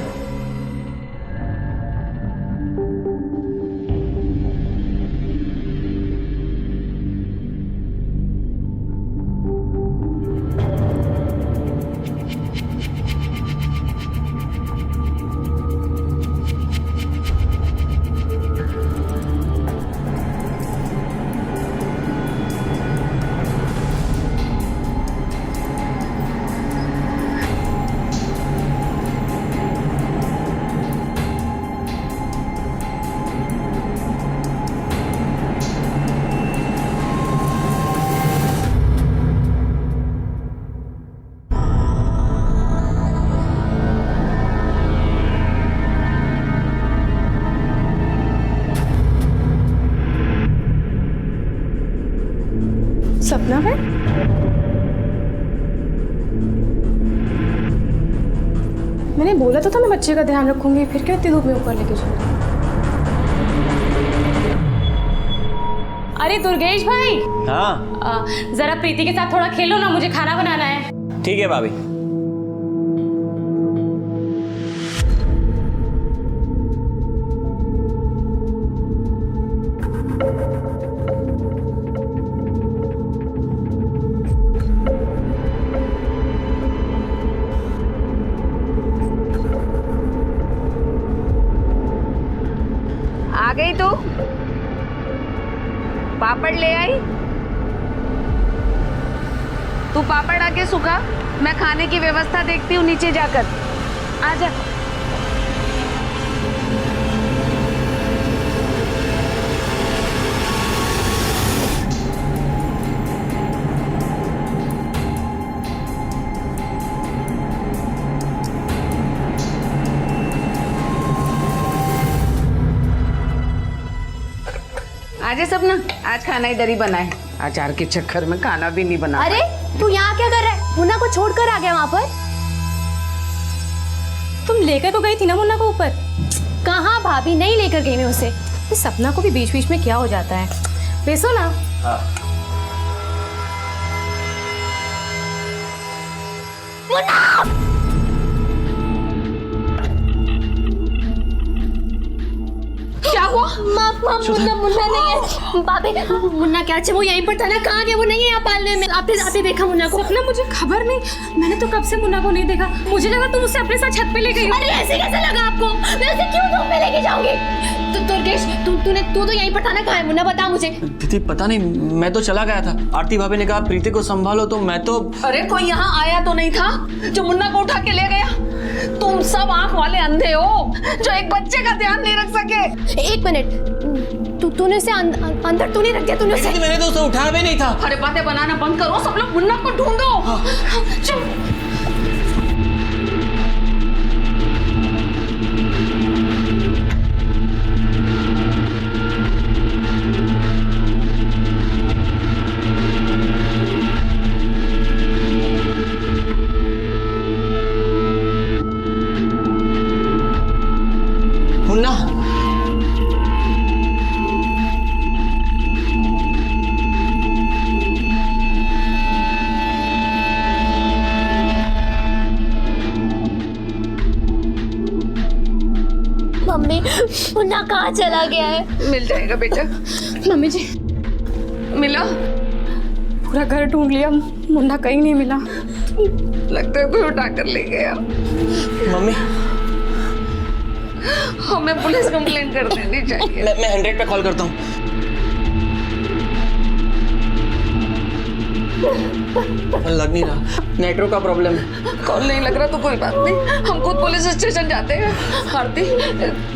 सपना है? मैंने बोला तो था मैं बच्चे का ध्यान रखूंगी, फिर क्यों इतनी धूप में ऊपर लेके जाऊँ? अरे दुर्गेश भाई, हाँ जरा प्रीति के साथ थोड़ा खेलो ना, मुझे खाना बनाना है। ठीक है भाभी। आ गई तू? पापड़ ले आई? तू पापड़ आके सुखा, मैं खाने की व्यवस्था देखती हूँ नीचे जाकर। आजा। आजा सपना, आज खाना इधर ही बना है। अचार के चक्कर में खाना भी नहीं बना। अरे तू यहाँ क्या कर रहा है? मुन्ना को छोड़कर आ गया वहाँ पर। तुम लेकर तो गई थी ना मुन्ना को ऊपर। कहाँ भाभी, नहीं लेकर गई मैं उसे। इस सपना को भी बीच बीच में क्या हो जाता है। बेसो ना। हाँ। क्या हुआ? मुन्ना मुन्ना नहीं है भाभी। मुन्ना क्या वो यहीं पर था ना, कहाँ गया? वो नहीं है यहाँ पालने में। आपने देखा मुन्ना को? सपना मुझे खबर नहीं, मैंने तो कब से मुन्ना को नहीं देखा। मुझे लगा तुम उसे अपने साथ छत पे ले गई हो। अरे ऐसे कैसे लगा आपको? मैं उसे क्यों धूप में लेके जाऊंगी? दुर्गेश तू तो यहीं पर था ना, कहाँ है मुन्ना? बता मुझे। दीदी पता नहीं, मैं तो चला गया था। आरती भाभी ने कहा प्रीति को संभालो, तो मैं तो। अरे कोई यहाँ आया तो नहीं था जो मुन्ना को उठा के ले गया? तुम सब आंख वाले अंधे हो जो एक बच्चे का ध्यान नहीं रख सके। एक मिनट, तूने उसे अंदर तूने रख दिया? तूने उसे? मैंने तो उसे उठाया भी नहीं था। अरे बातें बनाना बंद करो, सब लोग मुन्ना को ढूंढो। चल। मुन्ना, मम्मी, मुन्ना कहाँ चला गया है? मिल जाएगा बेटा। मम्मी जी, मिला? पूरा घर ढूंढ लिया, मुन्ना कहीं नहीं मिला। लगता है कोई उठा कर ले गया। मम्मी हमें पुलिस कंप्लेंट कर देनी चाहिए। मैं 100 पे कॉल करता हूँ। लग नहीं रहा, नेटवर्क का प्रॉब्लम है। कॉल नहीं लग रहा तो कोई बात नहीं, हम खुद पुलिस स्टेशन जाते हैं। आरती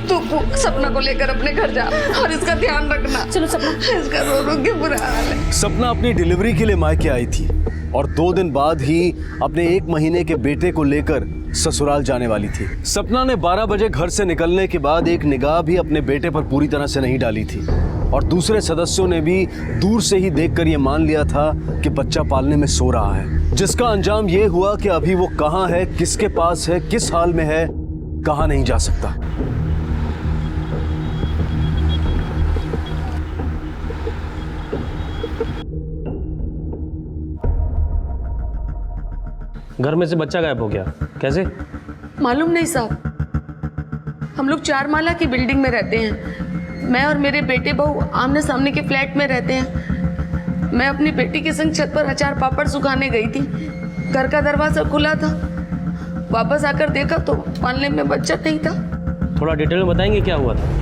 तू सपना को लेकर अपने घर जा और इसका ध्यान रखना। चलो सपना। इसका रो रो के बुरा हाल है। सपना अपनी डिलीवरी के लिए मायके आई थी और 2 दिन बाद ही अपने 1 महीने के बेटे को लेकर ससुराल जाने वाली थी। सपना ने 12 बजे घर से निकलने के बाद एक निगाह भी अपने बेटे पर पूरी तरह से नहीं डाली थी और दूसरे सदस्यों ने भी दूर से ही देखकर यह मान लिया था कि बच्चा पालने में सो रहा है, जिसका अंजाम यह हुआ कि अभी वो कहाँ है, किसके पास है, किस हाल में है, कहाँ नहीं जा सकता। घर में से बच्चा गायब हो गया, कैसे? मालूम नहीं साहब, हम लोग 4 माला की बिल्डिंग में रहते हैं। मैं और मेरे बेटे बहू आमने सामने के फ्लैट में रहते हैं। मैं अपनी बेटी के संग छत पर अचार पापड़ सुखाने गई थी। घर का दरवाजा खुला था, वापस आकर देखा तो पालने में बच्चा नहीं था। थोड़ा डिटेल में बताएंगे क्या हुआ था?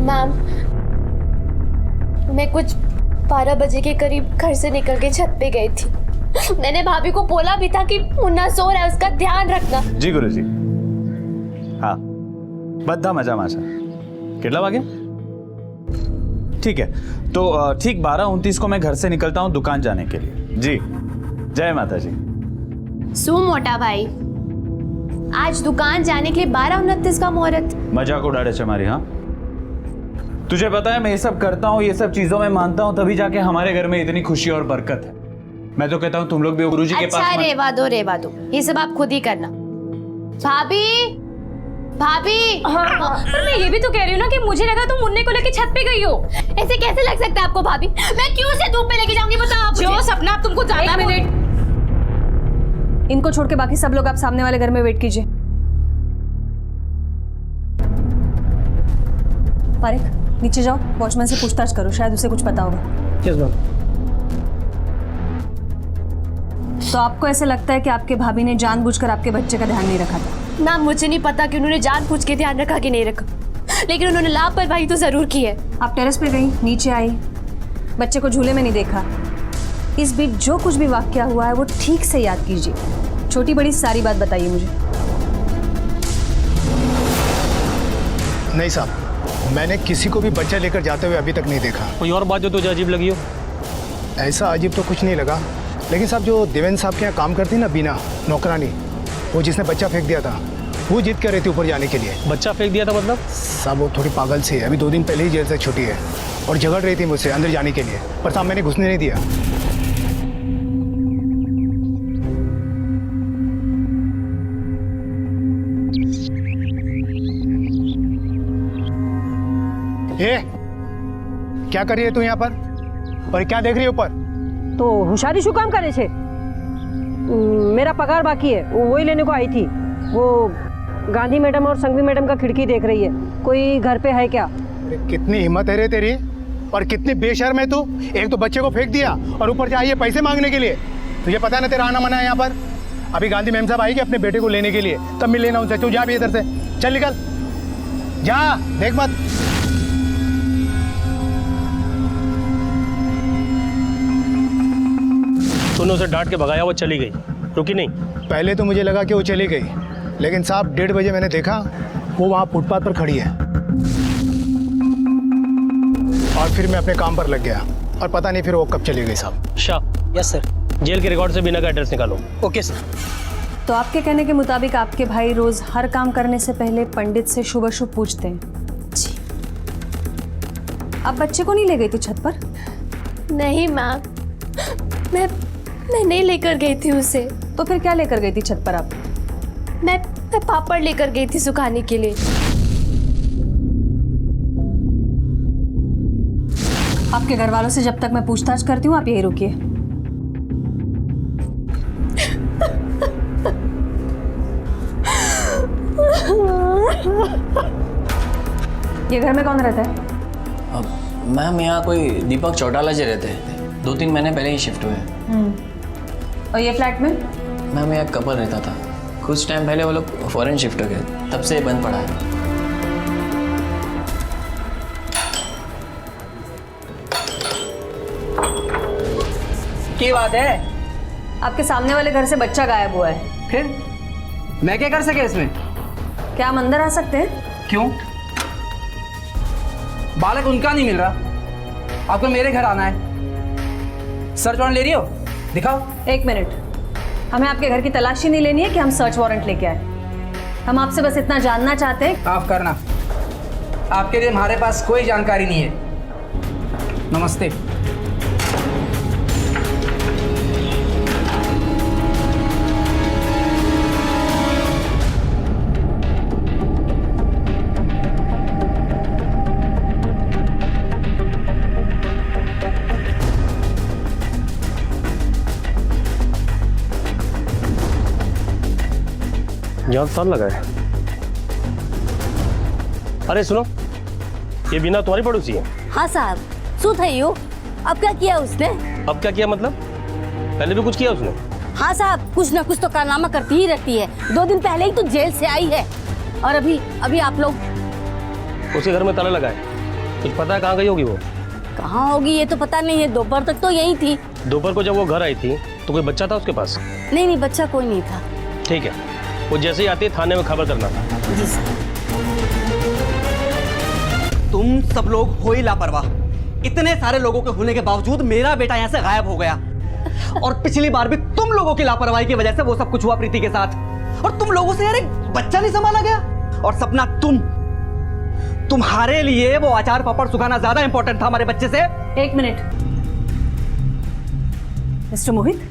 मैम, मैं कुछ 12 बजे के करीब घर से निकल के छत पे गई थी। मैंने भाभी को बोला भी था कि मुन्ना सो रहा है, उसका ध्यान रखना। जी गुरुजी। हाँ, बद्धा मजा माशा। कितना वागे? ठीक है, तो ठीक 12:29 को मैं घर से निकलता हूँ दुकान जाने के लिए। जी, जय माता जी। सो मोटा भाई, आज दुकान जाने के लिए 12:29 का मुहूर्त। मजाक उड़ा रहे हमारी। हाँ, तुझे पता है मैं ये सब करता हूँ, ये सब चीजों में मानता हूँ, तभी जाके हमारे घर में इतनी खुशी और बरकत है। मैं तो कहता हूँ तुम लोग भी गुरुजी के पास अच्छा रेवा दो, ये सब आप खुद ही करना। भाभी भाभी। हाँ, पर मैं ये भी तो कह रही हूँ ना कि मुझे लगा तुम मुन्ने को लेके छत पे गई हो। ऐसे कैसे लग सकता है आपको भाभी? मैं क्यों से धूप पे लेके जाऊंगी बताओ आप? जो सपना आप तुमको ज्यादा मिनट, इनको छोड़ के बाकी सब लोग आप सामने वाले घर में वेट कीजिए। पारिक, नीचे जाओ, वॉचमैन से पूछताछ करो, शायद उसे कुछ पता होगा। Yes ma'am. तो आपको ऐसे लगता है कि आपके भाभी ने जानबूझकर आपके बच्चे का ध्यान नहीं रखा था? ना, मुझे नहीं पता कि उन्होंने जानबूझ के ध्यान रखा कि नहीं रखा, लेकिन उन्होंने लापरवाही तो जरूर की है। आप टेरेस पे गई, नीचे आई, बच्चे को झूले में नहीं देखा। इस बीच जो कुछ भी वाकया हुआ है वो ठीक से याद कीजिए, छोटी बड़ी सारी बात बताइए मुझे। नहीं साहब, मैंने किसी को भी बच्चा लेकर जाते हुए अभी तक नहीं देखा। कोई और बात जो तुझे अजीब लगी हो? ऐसा अजीब तो कुछ नहीं लगा, लेकिन साहब जो देवेंद्र साहब के यहाँ काम करती ना बीना नौकरानी, वो जिसने बच्चा फेंक दिया था, वो जिद कर रही थी ऊपर जाने के लिए। बच्चा फेंक दिया था मतलब? साहब वो थोड़ी पागल सी है, अभी 2 दिन पहले ही जेल से छुट्टी है और झगड़ रही थी मुझसे अंदर जाने के लिए, पर साहब मैंने घुसने नहीं दिया। ये क्या कर रही है तू यहाँ पर और क्या देख रही है ऊपर? तो होशियारी शू काम करे छे? मेरा पगार बाकी है, वही लेने को आई थी। वो गांधी मैडम और संघवी मैडम का खिड़की देख रही है, कोई घर पे है क्या? अरे कितनी हिम्मत है रे तेरी, और कितनी बेशर्म है तू। एक तो बच्चे को फेंक दिया और ऊपर से आई है पैसे मांगने के लिए। तुझे पता है ना तेरा आना मना है यहाँ पर। अभी गांधी मैम साहब आएगी अपने बेटे को लेने के लिए, तब मिल लेना उनसे। तू जा भी इधर से, चल निकल जा, देख मत। तूने उसे डांट के भगाया, वो चली गई, रुकी नहीं? पहले तो मुझे लगा कि वो चली गई, लेकिन साहब 1:30 बजे मैंने देखा वो वहाँ फुटपाथ पर खड़ी है, और फिर मैं अपने काम पर लग गया और पता नहीं फिर वो कब चली गई साहब। शाह। Yes sir. जेल के रिकॉर्ड से बिना का एड्रेस निकालो। Okay sir. तो आपके कहने के मुताबिक आपके भाई रोज हर काम करने से पहले पंडित से शुभ अशुभ पूछते हैं? जी। आप बच्चे को नहीं ले गई थी छत पर? नहीं माँ, मैं नहीं लेकर गई थी उसे। तो फिर क्या लेकर गई थी छत पर आप? मैं पापड़ लेकर गई थी सुखाने के लिए। आपके घर वालों से जब तक मैं पूछताछ करती हूँ आप यही रुकिए। ये घर में कौन रहता है? मैम यहाँ कोई दीपक चौटाला जी रहते हैं, 2-3 महीने पहले ही शिफ्ट हुए। और ये फ्लैट में? मैम यहाँ कपल रहता था, कुछ टाइम पहले वो लोग फॉरेन शिफ्ट हो गए, तब से बंद पड़ा है। क्या बात है? आपके सामने वाले घर से बच्चा गायब हुआ है। फिर मैं क्या कर सके इसमें? क्या हम अंदर आ सकते हैं? क्यों? बालक उनका नहीं मिल रहा, आपको मेरे घर आना है। सर्च वारंट ले रही हो? दिखाओ। 1 मिनट, हमें आपके घर की तलाशी नहीं लेनी है कि हम सर्च वारंट लेके आए। हम आपसे बस इतना जानना चाहते हैं। माफ करना, आपके लिए हमारे पास कोई जानकारी नहीं है। नमस्ते। यहाँ साल लगा है। अरे सुनो, ये बीना तुम्हारी पड़ोसी है? हाँ साहब, शू थयू? अब क्या किया उसने? अब क्या किया मतलब? पहले भी कुछ किया उसने? हाँ साहब, कुछ ना कुछ तो कारनामा करती ही रहती है। 2 दिन पहले ही तो जेल से आई है, और अभी आप लोग। उसके घर में ताला लगा है, कुछ पता है कहाँ गई होगी वो? कहाँ होगी ये तो पता नहीं है, दोपहर तक तो यही थी। दोपहर को जब वो घर आई थी तो कोई बच्चा था उसके पास? नहीं, बच्चा कोई नहीं था। ठीक है, वो जैसे ही आती है थाने में खबर करना। जी सर। तुम सब लोग हो ही लापरवाह। इतने सारे लोगों के होने के बावजूद मेरा बेटा यहाँ से गायब हो गया, और पिछली बार भी तुम लोगों की लापरवाही की वजह से वो सब कुछ हुआ प्रीति के साथ। और तुम लोगों से यार एक बच्चा नहीं संभाला गया। और सपना तुम्हारे लिए वो अचार पापड़ सुखाना ज्यादा इंपॉर्टेंट था हमारे बच्चे से। एक मिनट मिस्टर मोहित,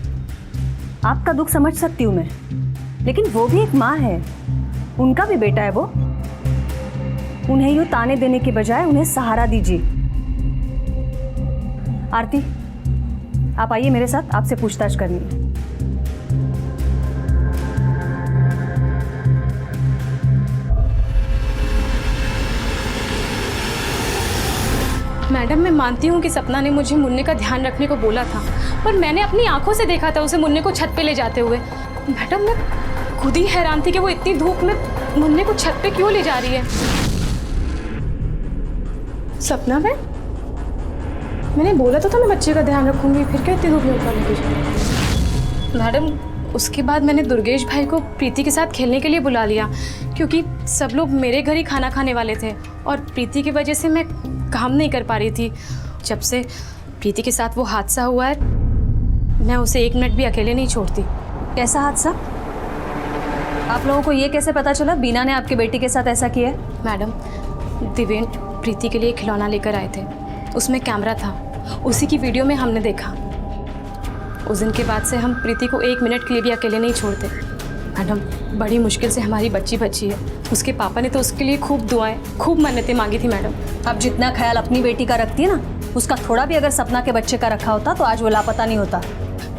आपका दुख समझ सकती हूँ मैं, लेकिन वो भी एक माँ है, उनका भी बेटा है वो। उन्हें यूं ताने देने के बजाय उन्हें सहारा दीजिए। आरती, आप आइए मेरे साथ, आपसे पूछताछ करनी है। मैडम, मैं मानती हूँ कि सपना ने मुझे मुन्ने का ध्यान रखने को बोला था, पर मैंने अपनी आंखों से देखा था उसे मुन्ने को छत पे ले जाते हुए। मैडम, मैं खुद ही हैरान थी कि वो इतनी धूप में मुन्ने को छत पे क्यों ले जा रही है। सपना, मैंने बोला तो था मैं बच्चे का ध्यान रखूंगी, फिर क्या इतनी धूप में ऊपर लेके जा रही है। मैडम, उसके बाद मैंने दुर्गेश भाई को प्रीति के साथ खेलने के लिए बुला लिया, क्योंकि सब लोग मेरे घर ही खाना खाने वाले थे और प्रीति की वजह से मैं काम नहीं कर पा रही थी। जब से प्रीति के साथ वो हादसा हुआ है, मैं उसे एक मिनट भी अकेले नहीं छोड़ती। कैसा हादसा? आप लोगों को ये कैसे पता चला बीना ने आपके बेटी के साथ ऐसा किया है? मैडम, दिवेन प्रीति के लिए खिलौना लेकर आए थे, उसमें कैमरा था, उसी की वीडियो में हमने देखा। उस दिन के बाद से हम प्रीति को एक मिनट के लिए भी अकेले नहीं छोड़ते। मैडम, बड़ी मुश्किल से हमारी बच्ची बची है, उसके पापा ने तो उसके लिए खूब दुआएं, खूब मन्नतें मांगी थी। मैडम, आप जितना ख्याल अपनी बेटी का रखती है ना, उसका थोड़ा भी अगर सपना के बच्चे का रखा होता तो आज वो लापता नहीं होता।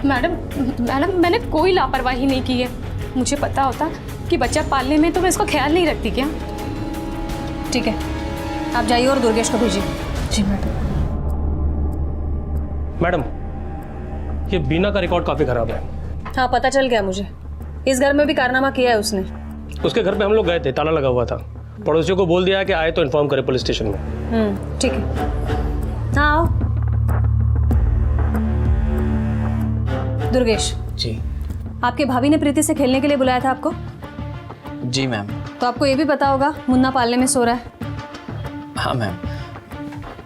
मैडम, मैंने कोई लापरवाही नहीं की है। मुझे पता होता कि बच्चा पालने में तो मैं इसका ख्याल नहीं रखती क्या। ठीक है, आप जाइए और दुर्गेश को भेजिए। जी मैडम। मैडम, ये बीना का रिकॉर्ड काफी खराब है। हाँ, पता चल गया मुझे। इस घर में भी कारनामा किया है उसने। उसके घर पे हम लोग गए थे, ताला लगा हुआ था। पड़ोसियों को बोल दिया है कि आए तो इन्फॉर्म करे पुलिस स्टेशन में। ठीक है, हाँ आओ। दुर्गेश जी। आपके भाभी ने प्रीति से खेलने के लिए बुलाया था आपको? जी मैम। तो आपको ये भी पता होगा मुन्ना पालने में सो रहा है। हाँ मैम,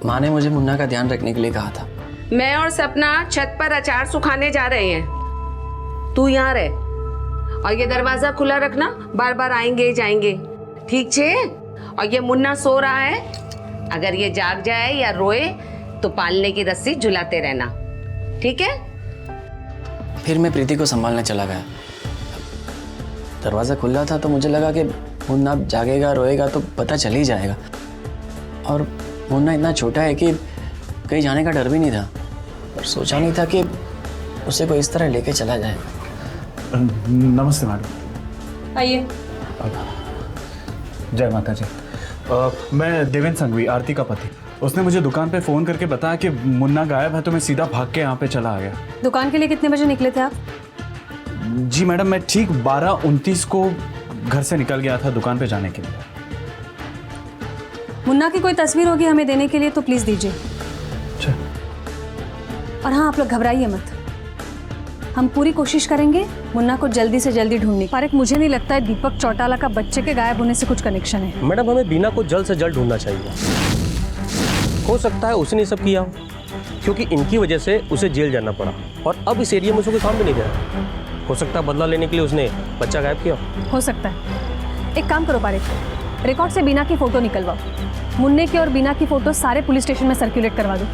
माँ ने मुझे मुन्ना का ध्यान रखने के लिए कहा था। मैं और सपना छत पर अचार सुखाने जा रहे हैं, तू यहाँ रह और ये दरवाजा खुला रखना, बार बार आएंगे जाएंगे, ठीक छे? और ये मुन्ना सो रहा है, अगर ये जाग जाए या रोए तो पालने की रस्सी झुलाते रहना, ठीक है? फिर मैं प्रीति को संभालने चला गया। दरवाज़ा खुला था तो मुझे लगा कि मुन्ना जागेगा रोएगा तो पता चल ही जाएगा, और मुन्ना इतना छोटा है कि कहीं जाने का डर भी नहीं था, और सोचा नहीं था कि उसे कोई इस तरह लेके चला जाए। नमस्ते मैडम। आइए। जय माता जी। मैं देवेंद्र संघवी, आरती का पति। उसने मुझे दुकान पे फ़ोन करके बताया कि मुन्ना गायब है, तो मैं सीधा भाग के यहाँ पे चला आ गया। दुकान के लिए कितने बजे निकले थे आप? जी मैडम, मैं ठीक 12:29 को घर से निकल गया था दुकान पे जाने के लिए। मुन्ना की कोई तस्वीर होगी हमें देने के लिए तो प्लीज़ दीजिए। अच्छा। और हाँ, आप लोग घबराइए मत, हम पूरी कोशिश करेंगे मुन्ना को जल्दी से जल्दी ढूंढने। पर मुझे नहीं लगता है दीपक चौटाला का बच्चे के गायब होने से कुछ कनेक्शन है। मैडम, हमें बीना को जल्द से जल्द ढूंढना चाहिए। हो सकता है उसने सब किया हो, क्योंकि इनकी वजह से उसे जेल जाना पड़ा, और अब इस एरिया में उसे कोई काम भी नहीं दे रहा। हो सकता है बदला लेने के लिए उसने बच्चा गायब किया। हो सकता है। एक काम करो पारिक, रिकॉर्ड से बीना की फ़ोटो निकलवाओ। मुन्ने की और बीना की फ़ोटो सारे पुलिस स्टेशन में सर्कुलेट करवा दो,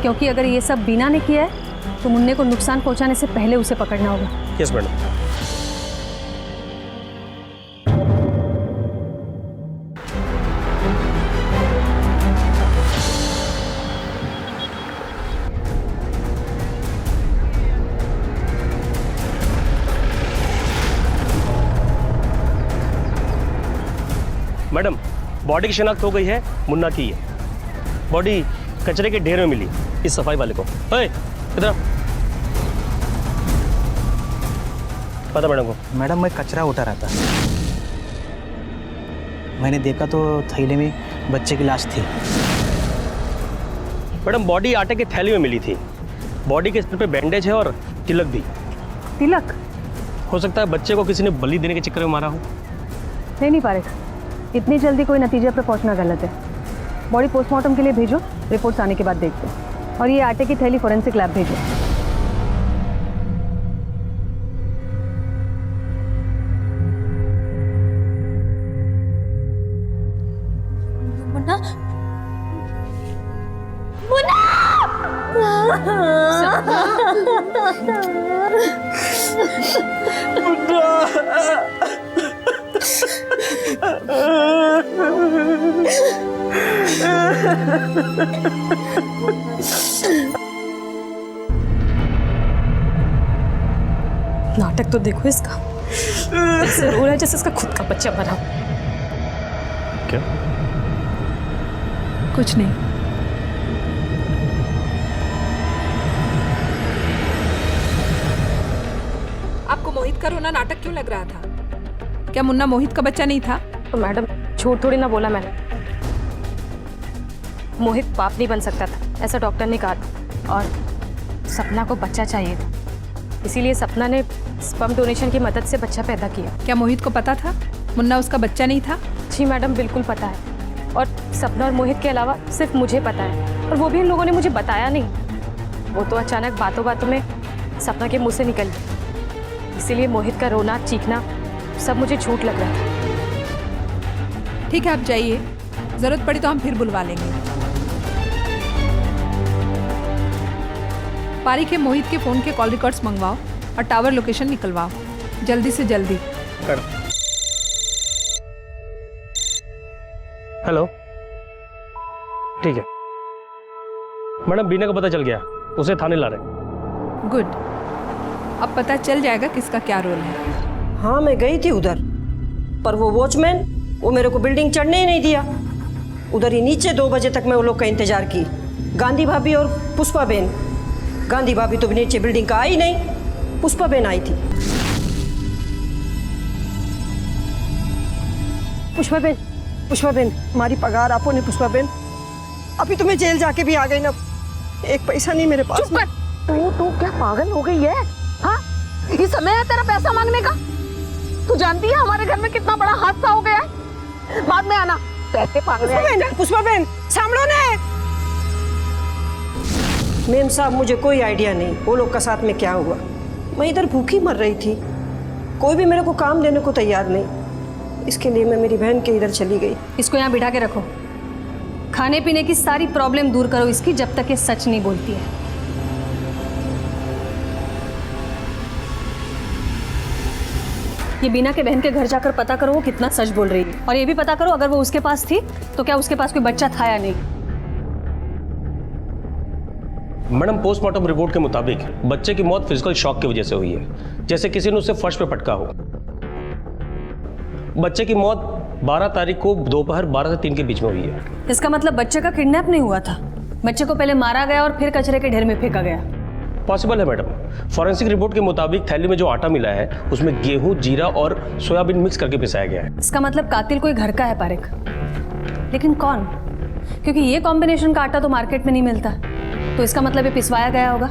क्योंकि अगर ये सब बीना ने किया है तो मुन्ने को नुकसान पहुंचाने से पहले उसे पकड़ना होगा। Yes madam. मैडम, बॉडी की शिनाख्त हो गई है, मुन्ना की है। बॉडी कचरे के ढेर में मिली इस सफाई वाले को। इधर पता मैडम को? मैडम, मैं कचरा उठा रहा था, मैंने देखा तो थैले में बच्चे की लाश थी। मैडम, बॉडी आटे के थैली में मिली थी। बॉडी के सिर पे बैंडेज है और तिलक भी। तिलक? हो सकता है बच्चे को किसी ने बलि देने के चक्कर में मारा हो। नहीं पारिक, इतनी जल्दी कोई नतीजे पर पहुंचना गलत है। बॉडी पोस्टमार्टम के लिए भेजो, रिपोर्ट्स आने के बाद देखते हैं। और ये आटे की थैली फॉरेंसिक लैब भेजो। नाटक तो देखो इसका, ऐसे रो रहा है जैसे इसका खुद का बच्चा बना। क्या? कुछ नहीं। आपको मोहित का रोना नाटक क्यों लग रहा था? क्या मुन्ना मोहित का बच्चा नहीं था? तो मैडम झूठ थोड़ी ना बोला मैंने। मोहित बाप नहीं बन सकता था, ऐसा डॉक्टर ने कहा था, और सपना को बच्चा चाहिए था, इसीलिए सपना ने स्पर्म डोनेशन की मदद से बच्चा पैदा किया। क्या मोहित को पता था मुन्ना उसका बच्चा नहीं था? जी मैडम बिल्कुल पता है, और सपना और मोहित के अलावा सिर्फ मुझे पता है, और वो भी इन लोगों ने मुझे बताया नहीं। वो तो अचानक बातों बातों में सपना के मुंह से निकल गई, इसीलिए मोहित का रोना चीखना सब मुझे झूठ लग रहा था। ठीक है, आप जाइए, जरूरत पड़ी तो हम फिर बुलवा लेंगे। पारी के मोहित के फोन के कॉल रिकॉर्ड्स मंगवाओ और टावर लोकेशन निकलवाओ, जल्दी से जल्दी। हेलो, ठीक है मैडम, बीना का पता चल गया, उसे थाने ला रहे। गुड, अब पता चल जाएगा किसका क्या रोल है। हाँ, मैं गई थी उधर, पर वो वॉचमैन वो मेरे को बिल्डिंग चढ़ने ही नहीं दिया। उधर ही नीचे 2 बजे तक मैं वो लोग का इंतजार की, गांधी भाभी और पुष्पा बेन। गांधी भाभी तो नीचे बिल्डिंग का आई नहीं, पुष्पा बेन आई थी। पुष्पा बेन हमारी पगार आपो ने। पुष्पा बेन, अभी तो मैं जेल जाके भी आ गई ना, एक पैसा नहीं मेरे पास। चुप कर, तू क्या पागल हो गई है? हाँ, ये समय है तेरा पैसा मांगने का? तू जानती है हमारे घर में कितना बड़ा हादसा हो गया है? बाद में आना, पैसे मांगने। पुष्पा बेन सामलो ने। मेम साहब, मुझे कोई आइडिया नहीं वो लोग का साथ में क्या हुआ। मैं इधर भूखी मर रही थी, कोई भी मेरे को काम देने को तैयार नहीं। इसके लिए मैं मेरी बहन के इधर चली गई। इसको यहाँ बिठा के रखो, खाने पीने की सारी प्रॉब्लम दूर करो इसकी, जब तक ये सच नहीं बोलती है। ये बीना के बहन के घर जाकर पता करो वो कितना सच बोल रही है, और ये भी पता करो अगर वो उसके पास थी तो क्या उसके पास कोई बच्चा था या नहीं। मैडम, पोस्टमार्टम रिपोर्ट के मुताबिक बच्चे की मौत फिजिकल शॉक की वजह से हुई है, जैसे किसी ने उसे फर्श पे पटका हो। बच्चे की मौत 12 तारीख को दोपहर 12 से 3 के बीच में हुई है। इसका मतलब बच्चे का किडनैप नहीं हुआ था, बच्चे को पहले मारा गया और फिर कचरे के ढेर में फेंका गया। पॉसिबल है मैडम। फॉरेंसिक रिपोर्ट के मुताबिक थैली में जो आटा मिला है उसमें गेहूं, जीरा और सोयाबीन मिक्स करके पिसाया गया है। इसका मतलब कातिल कोई घर का है पारिक, लेकिन कौन? क्योंकि ये कॉम्बिनेशन का आटा तो मार्केट में नहीं मिलता, तो इसका मतलब ये पिसवाया गया होगा।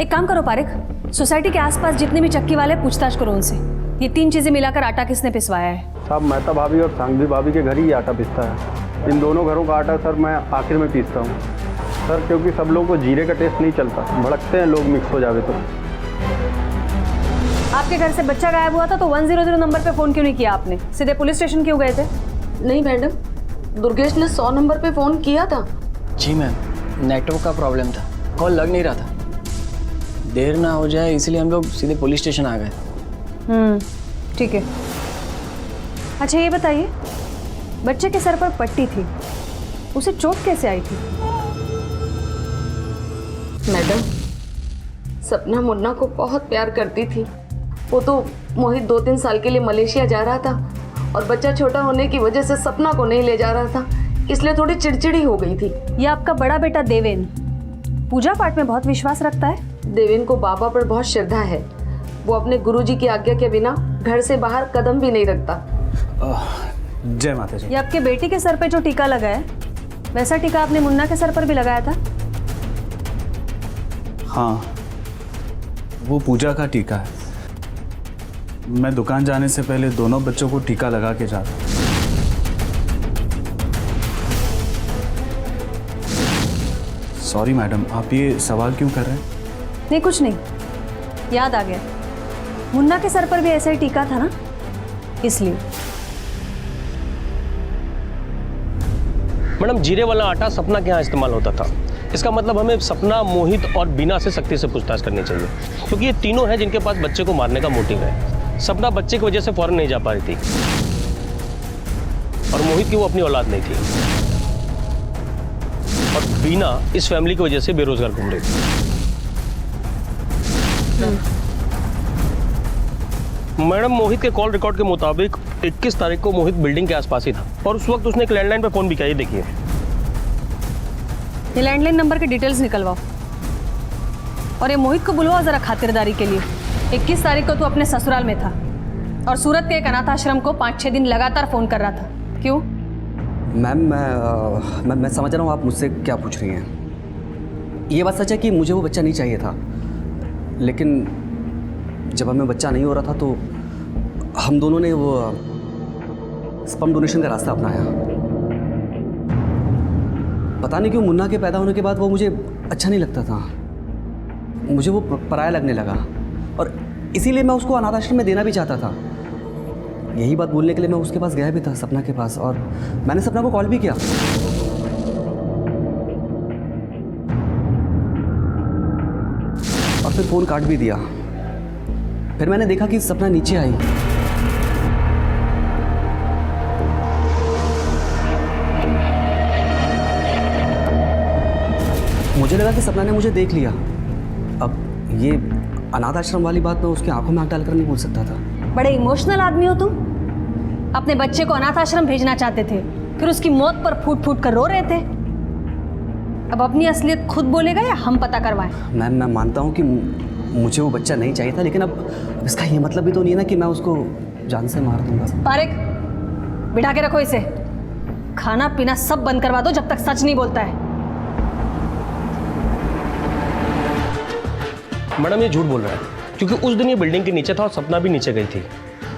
एक काम करो पारिक, सोसाइटी के आसपास जितने भी चक्की वाले पूछताछ करो उनसे, ये 3 चीजें मिलाकर आटा किसने पिसवाया है। साहब, मेहता भाभी और सांघवी भाभी के घर ही आटा पिसता है। इन दोनों घरों का आटा सर मैं आखिर में पीसता हूँ सर, क्योंकि सब लोगों को जीरे का टेस्ट नहीं चलता, भड़कते हैं लोग मिक्स हो जावे तो। आपके घर से बच्चा गायब हुआ था तो 100 नंबर पे फोन क्यों नहीं किया आपने? सीधे पुलिस स्टेशन क्यों गए थे? नहीं मैडम, दुर्गेश ने 100 नंबर पे फोन किया था। जी मैम, नेटवर्क का प्रॉब्लम था, कॉल लग नहीं रहा था। देर ना हो जाए इसलिए हम लोग सीधे पुलिस स्टेशन आ गए। ठीक है। अच्छा ये बताइए, बच्चे के सर पर पट्टी थी, उसे चोट कैसे आई थी? मैडम, सपना मुन्ना को बहुत प्यार करती थी। वो तो मोहित 2-3 साल के लिए मलेशिया जा रहा था, और बच्चा छोटा होने की वजह से सपना को नहीं ले जा रहा था, इसलिए थोड़ी चिड़चिड़ी हो गई थी। ये आपका बड़ा बेटा देवेन पूजा पाठ में बहुत विश्वास रखता है। देवेन को बाबा पर बहुत श्रद्धा है, वो अपने गुरुजी की आज्ञा के बिना घर से बाहर कदम भी नहीं रखता। जय माता जी। ये आपके बेटी के सर पे जो टीका लगा है, वैसा टीका आपने मुन्ना के सर पर भी लगाया था? हाँ, वो पूजा का टीका है। मैं दुकान जाने से पहले दोनों बच्चों को टीका लगा के जाता। सॉरी मैडम, आप ये सवाल क्यों कर रहे हैं? नहीं कुछ नहीं, याद आ गया, मुन्ना के सर पर भी ऐसा ही टीका था ना, इसलिए। मैडम, जीरे वाला आटा सपना के यहाँ इस्तेमाल होता था, इसका मतलब हमें सपना, मोहित और बीना से सख्ती से पूछताछ करनी चाहिए, क्योंकि ये तीनों हैं जिनके पास बच्चे को मारने का मोटिव है। सपना बच्चे की वजह से फौरन नहीं जा पा रही थी और मोहित की वो अपनी औलाद नहीं थी, और बीना इस फैमिली की वजह से बेरोजगार घूम रही थी। मैडम, मोहित के कॉल रिकॉर्ड के मुताबिक 21 तारीख को मोहित बिल्डिंग के आसपास ही था और उस वक्त उसने एक लैंडलाइन पर फोन भी किया। ये देखिए, ये लैंडलाइन नंबर के डिटेल्स निकलवाओ और ये मोहित को बुलवाओ जरा खातिरदारी के लिए। 21 तारीख को तू अपने ससुराल में था और सूरत के एक अनाथ आश्रम को 5-6 दिन लगातार फोन कर रहा था, क्यों? मैम मैं समझ रहा हूँ आप मुझसे क्या पूछ रही हैं। ये बात सच है कि मुझे वो बच्चा नहीं चाहिए था, लेकिन जब हमें बच्चा नहीं हो रहा था तो हम दोनों ने वो स्पर्म डोनेशन का रास्ता अपनाया। पता नहीं क्यों मुन्ना के पैदा होने के बाद वो मुझे अच्छा नहीं लगता था, मुझे वो पराया लगने लगा और इसीलिए मैं उसको अनाथ आश्रम में देना भी चाहता था। यही बात बोलने के लिए मैं उसके पास गया भी था, सपना के पास, और मैंने सपना को कॉल भी किया। और फिर फ़ोन काट भी दिया। फिर मैंने देखा कि सपना नीचे आई। मुझे लगा कि सपना ने मुझे देख लिया। अब ये अनाथ आश्रम वाली बात मैं उसकी आंखों में आंख डालकर नहीं बोल सकता था। बड़े इमोशनल आदमी हो तुम। अपने बच्चे को अनाथ आश्रम भेजना चाहते थे, फिर उसकी मौत पर फूट फूट कर रो रहे थे। अब अपनी असलियत खुद बोलेगा या हम पता करवाएं? मैम, मैं मानता हूँ कि मुझे वो बच्चा नहीं चाहिए था, लेकिन अब इसका ये मतलब भी तो नहीं है ना कि मैं उसको जान से मार दूंगा। पारेख, बिठा के रखो इसे। खाना पीना सब बंद करवा दो जब तक सच नहीं बोलता है। मैडम, ये झूठ बोल रहा है, क्योंकि उस दिन ये बिल्डिंग के नीचे था और सपना भी नीचे गई थी।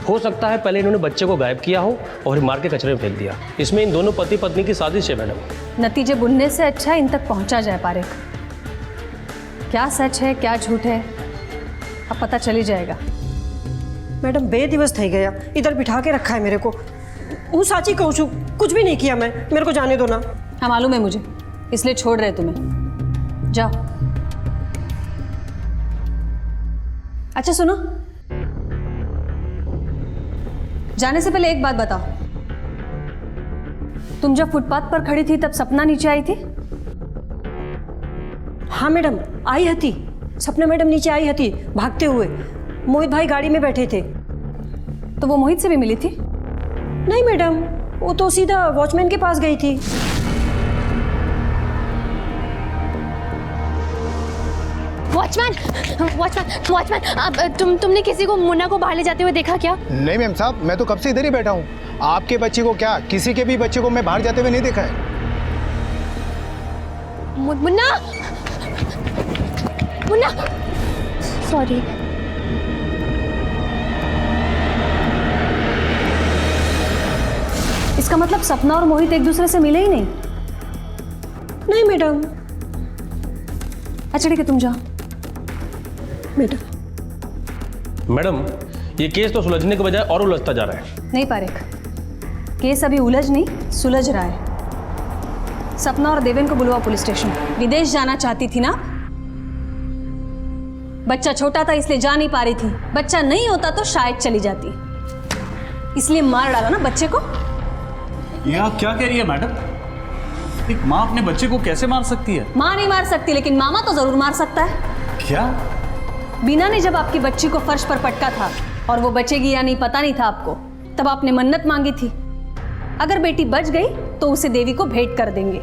हो सकता है पहले इन्होंने बच्चे को गायब किया हो और मार के कचरे में फेंक दिया। इसमें इन दोनों पति पत्नी की साजिश है मैडम। नतीजे बुनने से अच्छा इन तक पहुंचा जाए पारेख। क्या सच है क्या झूठ है अब पता चली जाएगा। मैडम, 2 दिवस થઈ गया, इधर बिठा के रखा है मेरे को। वो साची कहूँ छू, कुछ भी नहीं किया मैं, मेरे को जाने दो ना। हाँ, मालूम है मुझे, इसलिए छोड़ रहे तुम्हें। जाओ। अच्छा सुनो, जाने से पहले एक बात बताओ, तुम जब फुटपाथ पर खड़ी थी तब सपना नीचे आई थी? हाँ मैडम, आई हती। सपना मैडम नीचे आई हती भागते हुए। मोहित भाई गाड़ी में बैठे थे। तो वो मोहित से भी मिली थी? नहीं मैडम, वो तो सीधा वॉचमैन के पास गई थी। वॉचमैन, अब तुमने किसी को मुन्ना को बाहर ले जाते हुए देखा क्या? नहीं मैम साहब, मैं तो कब से इधर ही बैठा हूँ। आपके बच्चे को क्या, किसी के भी बच्चे को मैं बाहर जाते हुए नहीं देखा है। मुन्ना, सॉरी। इसका मतलब सपना और मोहित एक दूसरे से मिले ही नहीं? नहीं मैडम। अच्छा ठीक है, तुम जाओ। मैडम, ये केस तो सुलझने के बजाय और उलझता जा रहा है। नहीं पारेख, केस अभी उलझ नहीं सुलझ रहा है। सपना और देवेन को बुलवाओ पुलिस स्टेशन। विदेश जाना चाहती थी ना? बच्चा छोटा था इसलिए जा नहीं पा रही थी। बच्चा नहीं होता तो शायद चली जाती, इसलिए मार डाला ना बच्चे को। ये आप क्या कह रही है मैडम? एक माँ अपने बच्चे को कैसे मार सकती है? माँ नहीं मार सकती, लेकिन मामा तो जरूर मार सकता है। क्या? बीना ने जब आपकी बच्ची को फर्श पर पटका था और वो बचेगी या नहीं पता नहीं था आपको, तब आपने मन्नत मांगी थी, अगर बेटी बच गई तो उसे देवी को भेंट कर देंगे।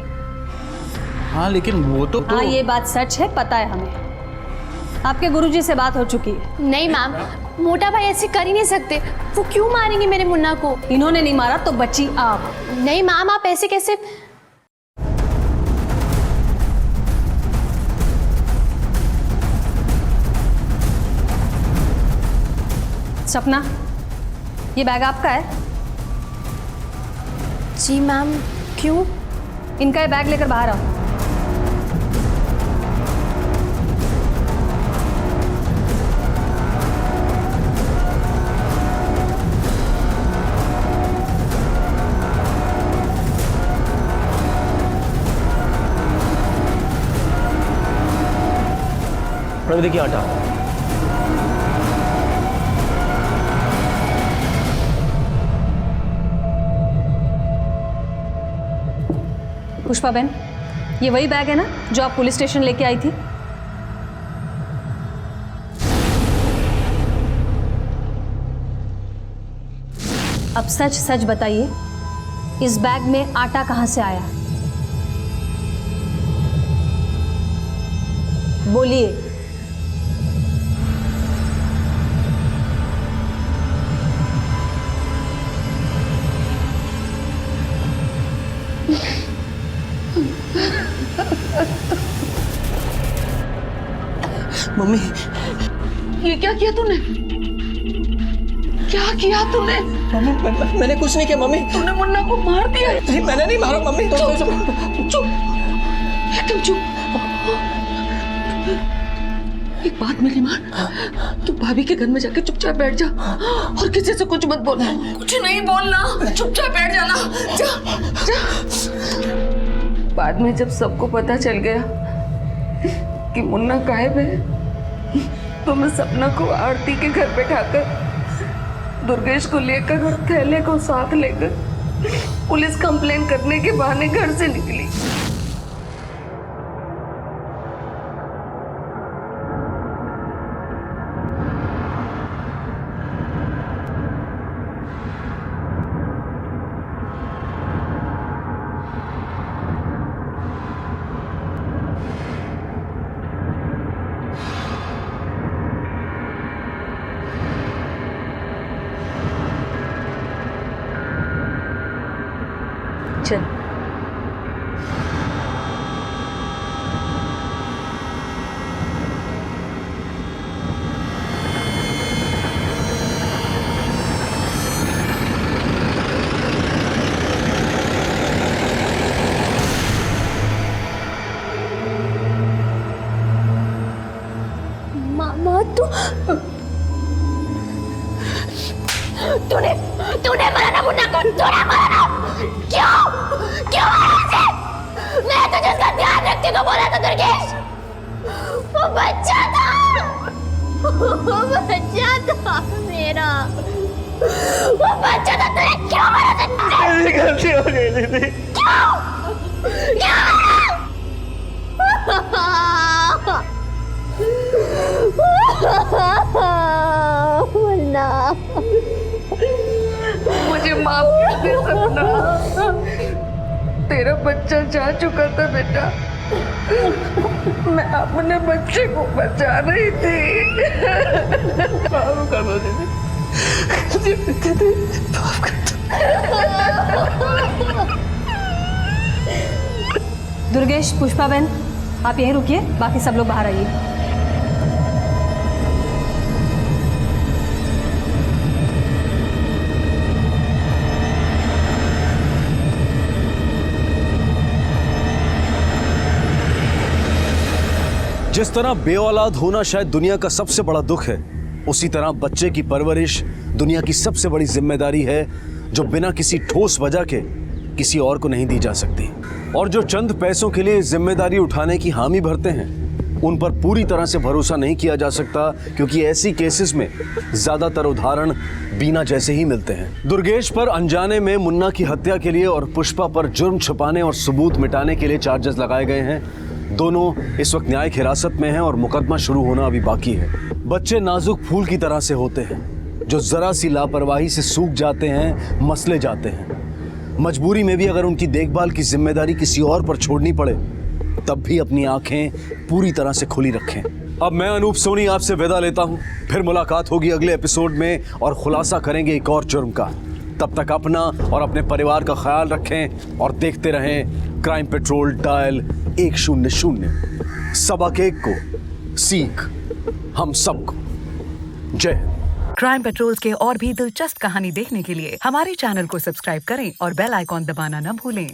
हाँ लेकिन वो तो हाँ, ये बात सच है, पता है हमें। आपके गुरुजी से बात हो चुकी है। नहीं मैम, मोटा भाई ऐसे कर ही नहीं सकते। वो क्यों मारेंगे मेरे मुन्ना को? इन्होंने नहीं मारा तो बच्ची आप। नहीं मैम, आप ऐसे कैसे? सपना, ये बैग आपका है? जी मैम। क्यों? इनका ये बैग लेकर बाहर आओ। कपड़े में देखिए आटा। पुष्पा बहन, ये वही बैग है ना जो आप पुलिस स्टेशन लेके आई थी? अब सच सच बताइए, इस बैग में आटा कहां से आया? बोलिए। मम्मी, ये क्या किया तूने? क्या किया तूने? मम्मी, मैंने कुछ नहीं किया मम्मी। तूने मुन्ना को मार दिया? नहीं, मैंने नहीं मारा मम्मी। चुप, एकदम चुप। एक बात मेरी मान, तू भाभी के घर में जाके चुपचाप बैठ जा और किसी से कुछ मत बोलना। कुछ नहीं बोलना, चुपचाप बैठ जाना। जा, जा। बाद में जब सबको पता चल गया कि मुन्ना गायब है, तो मैं सपना को आरती के घर बैठाकर दुर्गेश को लेकर और थैले को साथ लेकर पुलिस कंप्लेन करने के बहाने घर से निकली। चल। मामा तूने मारा ना मुन्ना को? तूने मारा ना? क्यों मारा उसे? मैं तुझे उसका ध्यान रखने को बोला था दुर्गेश। वो बच्चा था मेरा। वो बच्चा था, तूने क्यों मारा? मेरी गलती हो गई दीदी। क्यों मुन्ना, मुझे माफ कर दे सपना। तेरा बच्चा जा चुका था बेटा, मैं अपने बच्चे को बचा रही थी। माफ कर दो दीदी, माफ कर दो। दुर्गेश, पुष्पा बहन, आप यहीं रुकिए, बाकी सब लोग बाहर आइए। जिस तरह बेऔलाद होना शायद दुनिया का सबसे बड़ा दुख है, उसी तरह बच्चे की परवरिश दुनिया की सबसे बड़ी जिम्मेदारी है जो बिना किसी ठोस वजह के किसी और को नहीं दी जा सकती। और जो चंद पैसों के लिए जिम्मेदारी उठाने की हामी भरते हैं, उन पर पूरी तरह से भरोसा नहीं किया जा सकता, क्योंकि ऐसी केसेस में ज्यादातर उदाहरण बीना जैसे ही मिलते हैं। दुर्गेश पर अनजाने में मुन्ना की हत्या के लिए और पुष्पा पर जुर्म छुपाने और सबूत मिटाने के लिए चार्जेस लगाए गए हैं। दोनों इस वक्त न्यायिक हिरासत में हैं और मुकदमा शुरू होना अभी बाकी है। बच्चे नाजुक फूल की तरह से होते हैं, जो जरा सी लापरवाही से सूख जाते हैं, मसले जाते हैं। मजबूरी में भी अगर उनकी देखभाल की जिम्मेदारी किसी और पर छोड़नी पड़े, तब भी अपनी आंखें पूरी तरह से खुली रखें। अब मैं अनूप सोनी आपसे विदा लेता हूं। फिर मुलाकात होगी अगले एपिसोड में और खुलासा करेंगे एक और जुर्म का। तब तक अपना और अपने परिवार का ख्याल रखें और देखते रहें क्राइम पेट्रोल डायल 100। सबक एक को सीख हम सबको। जय हिंद। क्राइम पेट्रोल के और भी दिलचस्प कहानी देखने के लिए हमारे चैनल को सब्सक्राइब करें और बेल आइकॉन दबाना न भूलें।